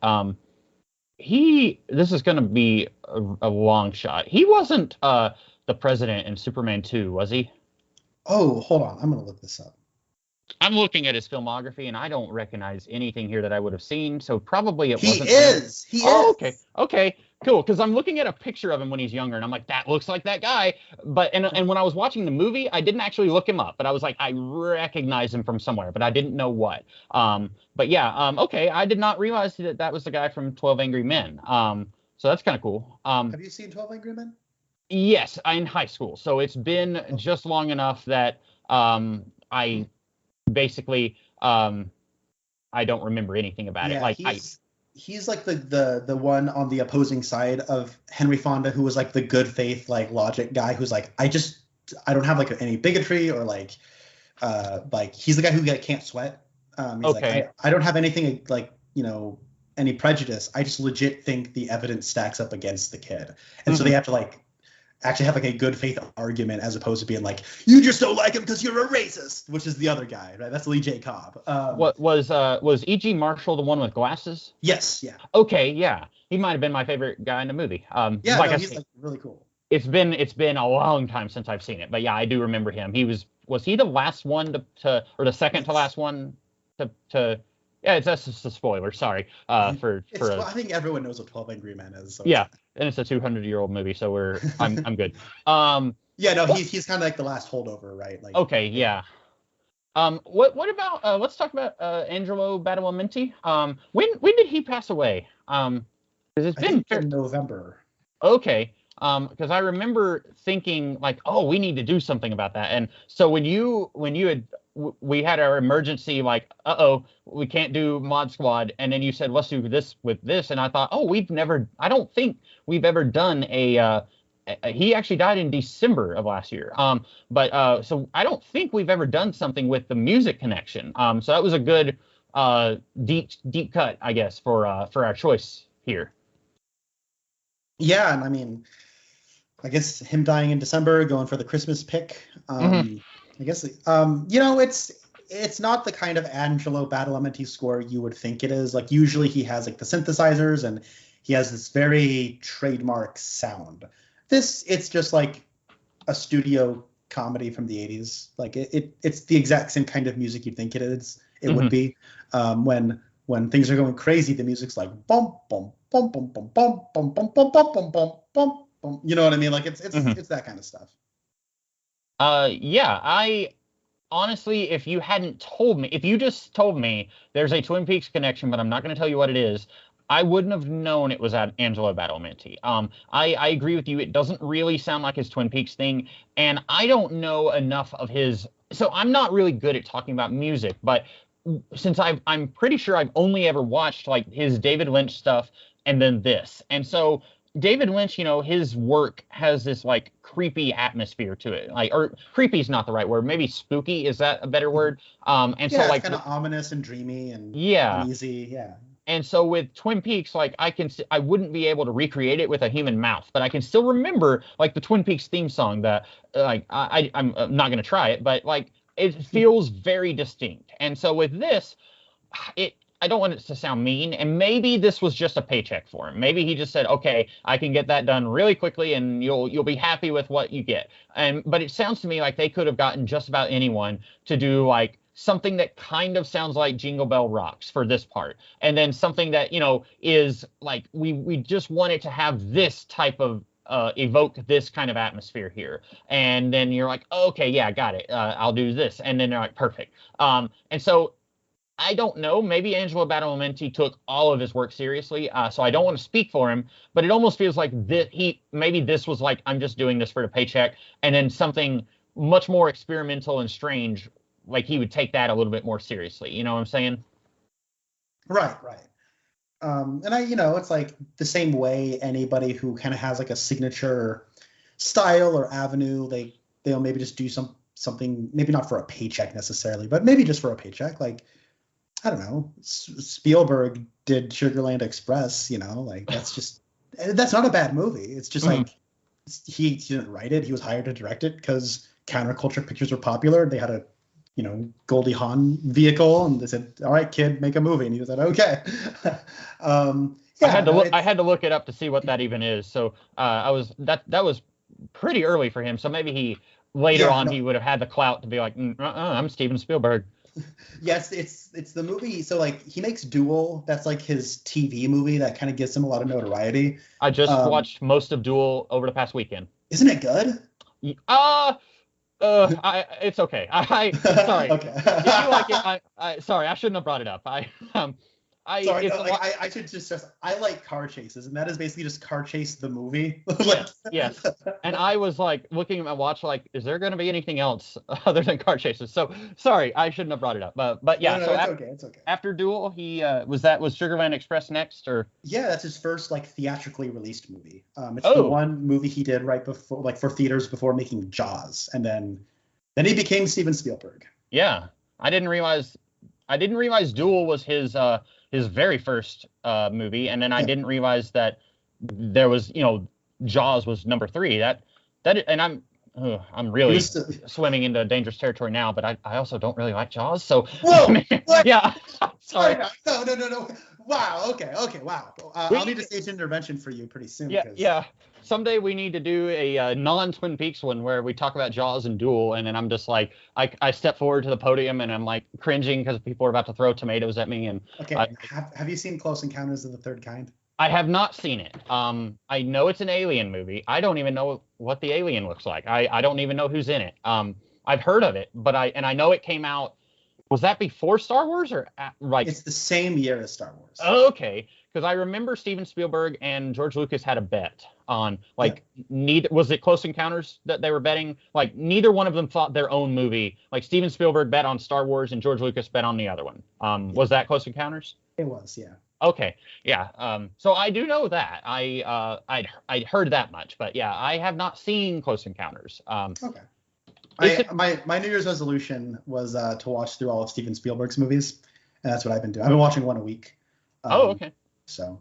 This is going to be a long shot. He wasn't the president in Superman 2, was he? Oh, hold on. I'm gonna look this up. I'm looking at his filmography, and I don't recognize anything here that I would have seen, so probably it He wasn't him. is. He Oh, is. okay, okay, cool. Because I'm looking at a picture of him when he's younger, and I'm like, that looks like that guy. But and when I was watching the movie, I didn't actually look him up, but I was like, I recognize him from somewhere, but I didn't know what. But yeah, okay, I did not realize that that was the guy from 12 Angry Men. So that's kind of cool. Have you seen 12 Angry Men? Yes, in high school, so it's been Oh, just long enough that I basically I don't remember anything about it. yeah. Like He's like the one on the opposing side of Henry Fonda, who was like the good faith like logic guy, who's like, I don't have like any bigotry or like he's the guy who like, can't sweat. He's okay. like, I don't have anything like, any prejudice. I just legit think the evidence stacks up against the kid. And so they Mhm. have to like actually have like a good faith argument as opposed to being like, you just don't like him because you're a racist, which is the other guy, right? That's Lee J. Cobb. What was E.G. Marshall the one with glasses? Yes, yeah. Okay, yeah. He might have been my favorite guy in the movie. Yeah, Like no, I he's said, like really cool. it's been a long time since I've seen it, but yeah, I do remember him. Was he the last one to or the second to Yes. last one to yeah, that's just a spoiler. Sorry. For I think everyone knows what 12 Angry Men is, so it's yeah, fine. and it's a 200-year-old movie, so I'm good. Um, Yeah, no, what? he's kind of like the last holdover, right? Like, Okay, yeah. What about let's talk about Angelo Badalamenti. When did he pass away? 'Cause it's I been think in November. okay. Because I remember thinking like, oh, we need to do something about that. And so when you had we had our emergency like, uh-oh, we can't do Mod Squad, and then you said let's do this with this, and I thought, oh, I don't think we've ever done he actually died in December of last year. But so I don't think we've ever done something with the music connection. So that was a good deep cut, I guess, for our choice here. Yeah, and I mean, I guess him dying in December, going for the Christmas pick. Hmm. I guess it's not the kind of Angelo Badalamenti score you would think it is. Like usually he has like the synthesizers and he has this very trademark sound. It's just like a studio comedy from the 80s. Like it's the exact same kind of music you'd think it would Hmm. be. When things are going crazy, the music's like bum bum bum bum bum bum bum bum bum bum bum bum bum bum. You know what I mean? Like Hmm. it's that kind of stuff. Yeah, I honestly, if you just told me there's a Twin Peaks connection, but I'm not going to tell you what it is, I wouldn't have known it was at Angelo Badalamenti. I agree with you. It doesn't really sound like his Twin Peaks thing, and I don't know enough of his. So I'm not really good at talking about music, but since I'm pretty sure I've only ever watched like his David Lynch stuff and then this, and so David Lynch, his work has this like creepy atmosphere to it. Like, or creepy is not the right word. Maybe spooky, is that a better word? And so Yeah, it's like, kind of ominous and dreamy and yeah. uneasy. Yeah. And so with Twin Peaks, like I wouldn't be able to recreate it with a human mouth, but I can still remember like the Twin Peaks theme song that like I'm not gonna try it, but like it feels very distinct. And so with this, it I don't want it to sound mean, and maybe this was just a paycheck for him. Maybe he just said, "Okay, I can get that done really quickly, and you'll be happy with what you get." And but it sounds to me like they could have gotten just about anyone to do like something that kind of sounds like Jingle Bell Rocks for this part, and then something that is like we just want it to have this type of evoke this kind of atmosphere here, and then you're like, okay, yeah, got it. I'll do this, and then they're like, perfect. And so I don't know. Maybe Angelo Badalamenti took all of his work seriously, so I don't want to speak for him. But it almost feels like maybe this was like I'm just doing this for the paycheck, and then something much more experimental and strange, like he would take that a little bit more seriously. You know what I'm saying? Right, right. And it's like the same way anybody who kind of has like a signature style or avenue, they'll maybe just do something, maybe not for a paycheck necessarily, but maybe just for a paycheck. Like, I don't know, Spielberg did Sugarland Express, like that's not a bad movie. It's just Mhm. like he didn't write it. He was hired to direct it because counterculture pictures were popular. They had a Goldie Hawn vehicle, and they said, "All right, kid, make a movie," and he was like, "Okay." Yeah, no, I it's had to look it up to see what that even is. So I was that was pretty early for him. So maybe he later Yeah, on no. he would have had the clout to be like, I'm Steven Spielberg. Yes, it's the movie. So like he makes Duel. That's like his TV movie that kind of gives him a lot of notoriety. I just Um, watched most of Duel over the past weekend. isn't it good? Uh, it's okay. Sorry. Okay. If you like it, sorry, I shouldn't have brought it up. Sorry, It's no, a like lot. I should just stress I like car chases, and that is basically just car chase the movie. Like, Yes, yes. And I was like looking at my watch, like, is there going to be anything else other than car chases? So sorry, I shouldn't have brought it up. But no, yeah. no, So it's okay, it's okay. after Duel, he was Sugarland Express next or? Yeah, that's his first like theatrically released movie. It's the Oh, one movie he did right before, like for theaters before making Jaws, and then he became Steven Spielberg. yeah. I didn't realize Duel was his very first movie, and then I Yeah. didn't realize that there was, Jaws was number 3. And I'm really swimming into dangerous territory now, but I also don't really like Jaws, so Whoa! What? yeah. Sorry. No. Wow. Okay. Wow. I'll need a stage intervention for you pretty soon. Yeah. Someday we need to do a non-Twin Peaks one where we talk about Jaws and Duel, and then I'm just like, I step forward to the podium and I'm like cringing because people are about to throw tomatoes at me. And Okay. Have you seen Close Encounters of the Third Kind? I have not seen it. I know it's an alien movie. I don't even know what the alien looks like. I don't even know who's in it. I've heard of it, but I know it came out. Was that before Star Wars or right? It's the same year as Star Wars. Oh, okay. Because I remember Steven Spielberg and George Lucas had a bet on neither was it Close Encounters that they were betting? Like neither one of them thought their own movie. Like Steven Spielberg bet on Star Wars and George Lucas bet on the other one. Was that Close Encounters? It was, yeah. Okay, yeah. So I do know that. I'd heard that much, but yeah, I have not seen Close Encounters. Okay. My New Year's resolution was to watch through all of Steven Spielberg's movies, and that's what I've been doing. I've been watching one a week. Okay. So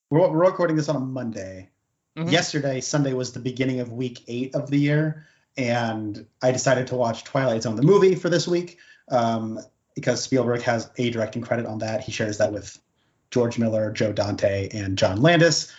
we're recording this on a Monday. Mm-hmm. Yesterday, Sunday, was the beginning of week 8 of the year, and I decided to watch Twilight Zone the movie for this week because Spielberg has a directing credit on that. He shares that with George Miller, Joe Dante, and John Landis.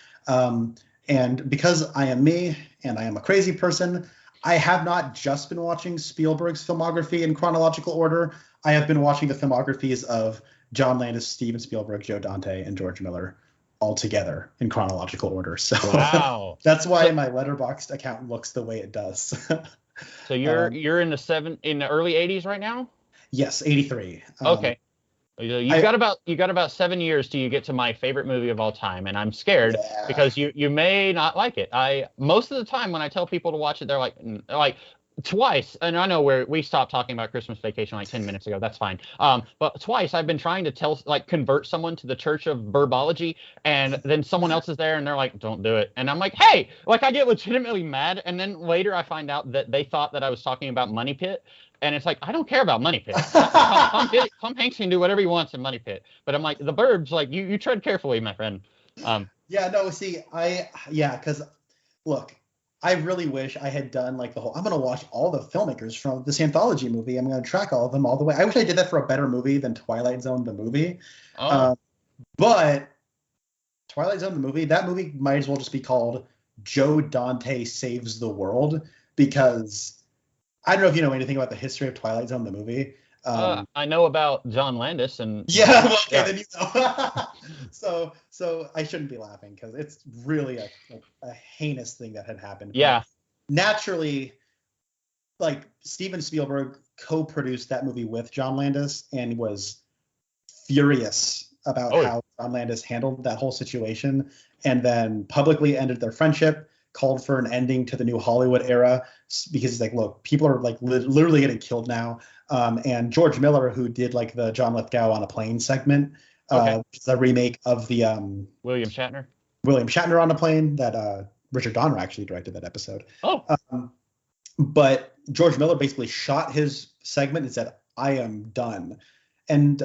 And because I am me and I am a crazy person, I have not just been watching Spielberg's filmography in chronological order. I have been watching the filmographies of John Landis, Steven Spielberg, Joe Dante, and George Miller all together in chronological order. So wow. That's why my Letterboxd account looks the way it does. So you're in the early 80s right now? Yes, 83. Okay. You got about 7 years till you get to my favorite movie of all time, and I'm scared because you may not like it. Most of the time when I tell people to watch it, they're like twice, and I know we stopped talking about Christmas Vacation like 10 minutes ago. That's fine. But twice I've been trying to convert someone to the Church of Burbology, and then someone else is there and they're like, don't do it. And I'm like, hey, I get legitimately mad. And then later I find out that they thought that I was talking about Money Pit. And it's like, I don't care about Money Pit. Tom Hanks can do whatever he wants in Money Pit. But I'm like, the Burbs, you tread carefully, my friend. Because look, I really wish I had done I'm going to watch all the filmmakers from this anthology movie. I'm going to track all of them all the way. I wish I did that for a better movie than Twilight Zone, the movie. But Twilight Zone, the movie, that movie might as well just be called Joe Dante Saves the World, because I don't know if you know anything about the history of Twilight Zone, the movie. I know about John Landis and then you know. So I shouldn't be laughing because it's really a heinous thing that had happened. Yeah. Naturally, Steven Spielberg co-produced that movie with John Landis and was furious about how John Landis handled that whole situation, and then publicly ended their friendship, called for an ending to the New Hollywood era, because he's like, look, people are literally getting killed now. And George Miller, who did the John Lithgow on a Plane segment, which is a remake of the William Shatner on a Plane that Richard Donner actually directed that episode. But George Miller basically shot his segment and said, I am done. And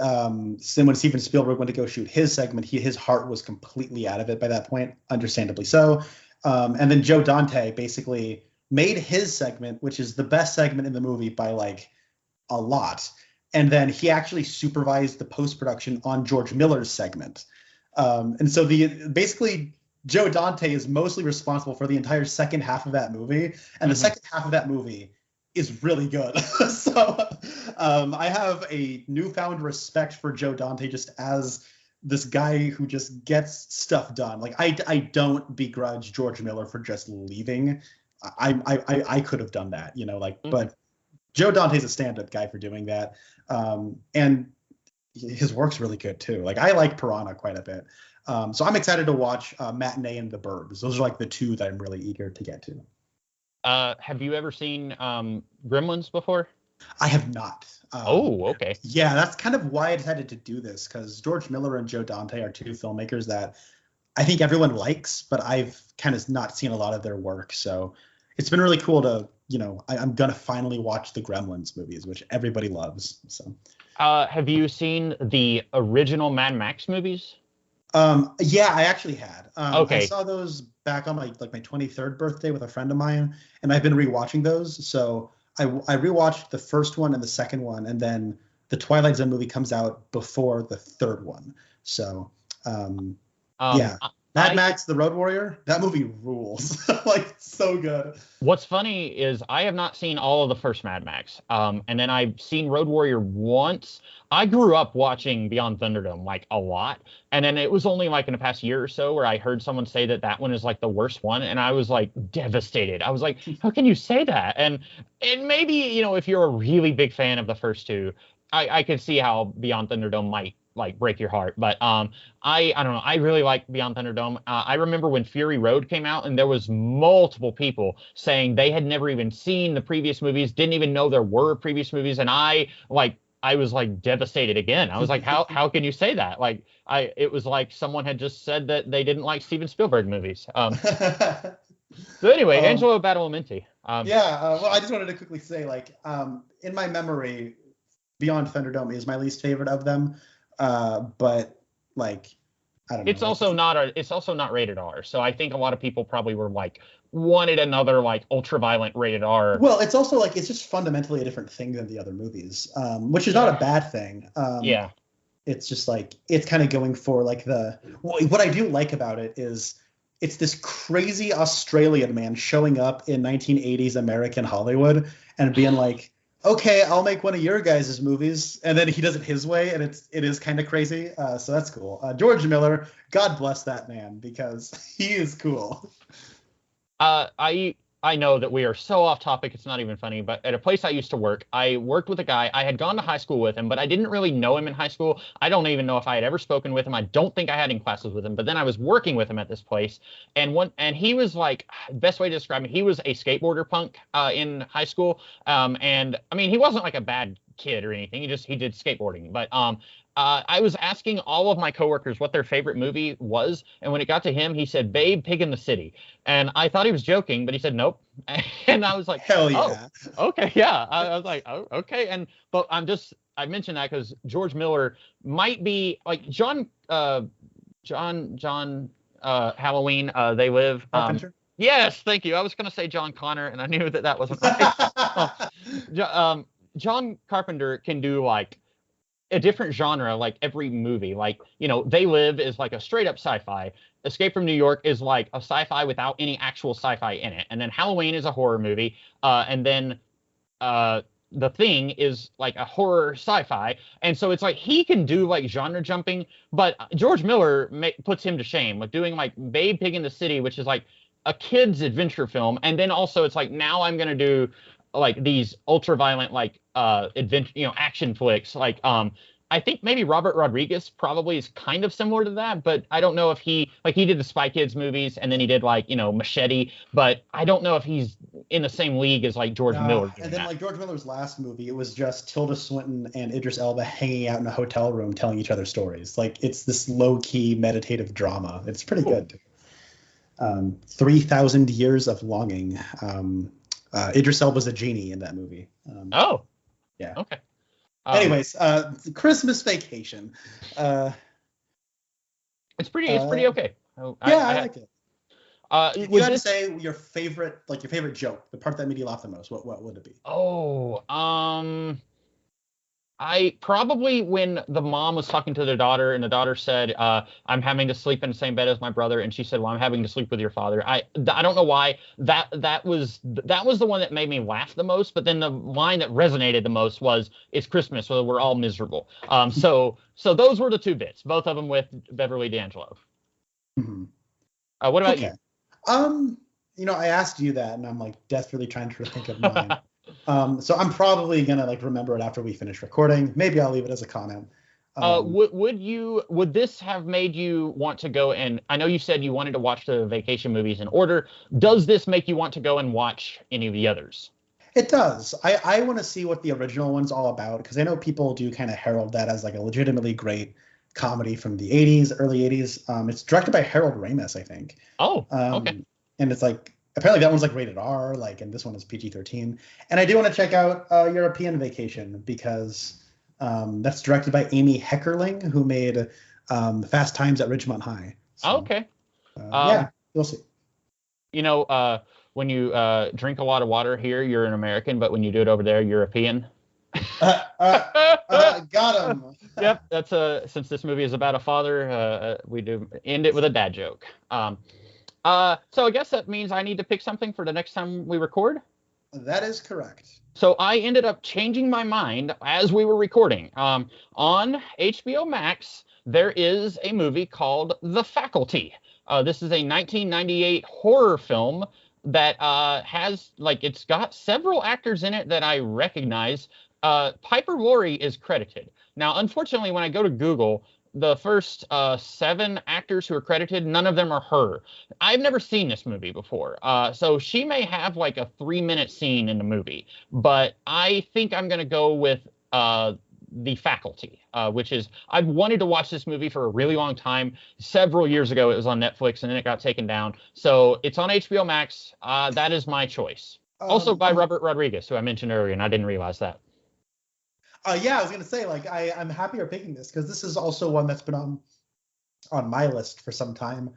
so when Steven Spielberg went to go shoot his segment, his heart was completely out of it by that point, understandably so. And then Joe Dante basically made his segment, which is the best segment in the movie by a lot. And then he actually supervised the post-production on George Miller's segment. And so basically Joe Dante is mostly responsible for the entire second half of that movie, and the second half of that movie is really good. So I have a newfound respect for Joe Dante just as this guy who just gets stuff done. Like I don't begrudge George Miller for just leaving. I could have done that, but Joe Dante's a stand-up guy for doing that. And his work's really good too. Like I like Piranha quite a bit. So I'm excited to watch Matinee and The Burbs. Those are like the two that I'm really eager to get to. Have you ever seen Gremlins before? I have not. Okay. Yeah, that's kind of why I decided to do this, because George Miller and Joe Dante are two filmmakers that I think everyone likes, but I've kind of not seen a lot of their work. So it's been really cool to, I'm going to finally watch the Gremlins movies, which everybody loves. So, have you seen the original Mad Max movies? Yeah, I actually had. Okay. I saw those back on my 23rd birthday with a friend of mine, and I've been rewatching those. So I rewatched the first one and the second one, and then the Twilight Zone movie comes out before the third one. So, yeah. Mad Max, The Road Warrior, that movie rules. Like, so good. What's funny is I have not seen all of the first Mad Max. And then I've seen Road Warrior once. I grew up watching Beyond Thunderdome, like, a lot. And then it was only, like, in the past year or so where I heard someone say that one is, like, the worst one. And I was, like, devastated. I was like, how can you say that? And maybe, if you're a really big fan of the first two, I could see how Beyond Thunderdome might, like, break your heart. But I don't know. I really like Beyond Thunderdome. I remember when Fury Road came out, and there was multiple people saying they had never even seen the previous movies, didn't even know there were previous movies, and I was like devastated again. I was like, how can you say that? Like, it was like someone had just said that they didn't like Steven Spielberg movies. So anyway, Angelo Badalamenti. Well, I just wanted to quickly say, like, in my memory, Beyond Thunderdome is my least favorite of them. But like, I don't know. It's also not rated R. So I think a lot of people probably were like wanted another like ultra-violent rated R. Well, it's also like it's just fundamentally a different thing than the other movies, which is not a bad thing. Yeah. It's just like it's kind of going for like what I do like about it is it's this crazy Australian man showing up in 1980s American Hollywood and being like, okay, I'll make one of your guys' movies, and then he does it his way, and it is kind of crazy. So that's cool. George Miller, God bless that man, because he is cool. I know that we are so off topic, it's not even funny, but at a place I used to work, I worked with a guy. I had gone to high school with him, but I didn't really know him in high school. I don't even know if I had ever spoken with him. I don't think I had any classes with him, but then I was working with him at this place, and he was like, best way to describe him, he was a skateboarder punk in high school. And I mean, he wasn't like a bad kid or anything. He did skateboarding, but I was asking all of my coworkers what their favorite movie was, and when it got to him, he said Babe, Pig in the City, and I thought he was joking, but he said nope, and I was like, hell yeah, oh, okay, yeah. I was like, oh, okay, but I mentioned that because George Miller might be like John Halloween, They Live. Yes, thank you. I was gonna say John Connor, and I knew that wasn't right. John Carpenter can do like a different genre like every movie. Like, They Live is like a straight up sci-fi. Escape from New York is like a sci-fi without any actual sci-fi in it. And then Halloween is a horror movie. And then The Thing is like a horror sci-fi. And so it's like he can do like genre jumping, but George Miller puts him to shame with doing like Babe, Pig in the City, which is like a kid's adventure film. And then also it's like, now I'm going to do like these ultra violent like adventure, action flicks. Like I think maybe Robert Rodriguez probably is kind of similar to that, but I don't know if he did the Spy Kids movies, and then he did like Machete, but I don't know if he's in the same league as like George Miller. And then like George Miller's last movie, it was just Tilda Swinton and Idris Elba hanging out in a hotel room telling each other stories. Like it's this low key meditative drama. It's pretty good. 3,000 Years of Longing. Idris Elba's a genie in that movie. Yeah. Okay. Anyways, Christmas Vacation. It's pretty okay. I like it. If you had to to say your favorite joke, the part that made you laugh the most, what would it be? I probably when the mom was talking to their daughter and the daughter said, "I'm having to sleep in the same bed as my brother," and she said, "Well, I'm having to sleep with your father." I don't know why that was the one that made me laugh the most. But then the line that resonated the most was, "It's Christmas, so we're all miserable." So those were the two bits, both of them with Beverly D'Angelo. Mm-hmm. What about Okay. I asked you that, and I'm like desperately trying to think of mine. you? So I'm probably gonna like remember it after we finish recording. Maybe I'll leave it as a comment. Would this have made you want to go and I know you said you wanted to watch the vacation movies in order. Does this make you want to go and watch any of the others? It does. I want to see what the original one's all about because I know people do kind of herald that as like a legitimately great comedy from the 80s, early 80s. It's directed by Harold Ramis, I think. Oh, okay. And it's like apparently that one's like rated R, like, and this one is PG-13. And I do want to check out European Vacation because that's directed by Amy Heckerling, who made Fast Times at Ridgemont High. So, Okay. Yeah, we'll see. When you drink a lot of water here, you're an American, but when you do it over there, European. Got him. Yep, that's since this movie is about a father, we do end it with a dad joke. So I guess that means I need to pick something for the next time we record. That is correct. So I ended up changing my mind as we were recording. On HBO Max, there is a movie called The Faculty. This is a 1998 horror film that has, like, it's got several actors in it that I recognize. Piper Laurie is credited. Now, unfortunately, when I go to Google, the first 7 actors who are credited, none of them are her. I've never seen this movie before. So she may have like a 3-minute scene in the movie, but I think I'm going to go with The Faculty, which is, I've wanted to watch this movie for a really long time. Several years ago, it was on Netflix and then it got taken down. So it's on HBO Max. That is my choice. Also by Robert Rodriguez, who I mentioned earlier, and I didn't realize that. Yeah, I was gonna say, like, I'm happy you're picking this because this is also one that's been on my list for some time.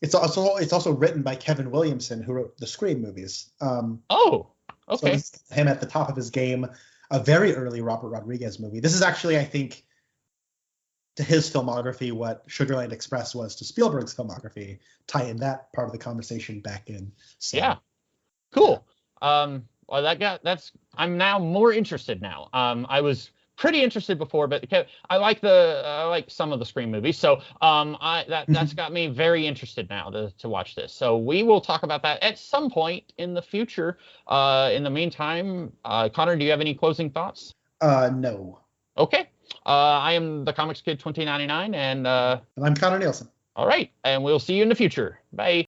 It's also written by Kevin Williamson, who wrote the Scream movies. Oh, okay. So him at the top of his game, a very early Robert Rodriguez movie. This is actually, I think, to his filmography what Sugarland Express was to Spielberg's filmography. Tie in that part of the conversation back in. So, yeah, cool. Well, I'm now more interested now. I was pretty interested before, but I like some of the Scream movies, so that's got me very interested now to watch this. So we will talk about that at some point in the future. In the meantime, Connor, do you have any closing thoughts? No. Okay. I am the Comics Kid 2099, and I'm Connor Nielsen. All right, and we'll see you in the future. Bye.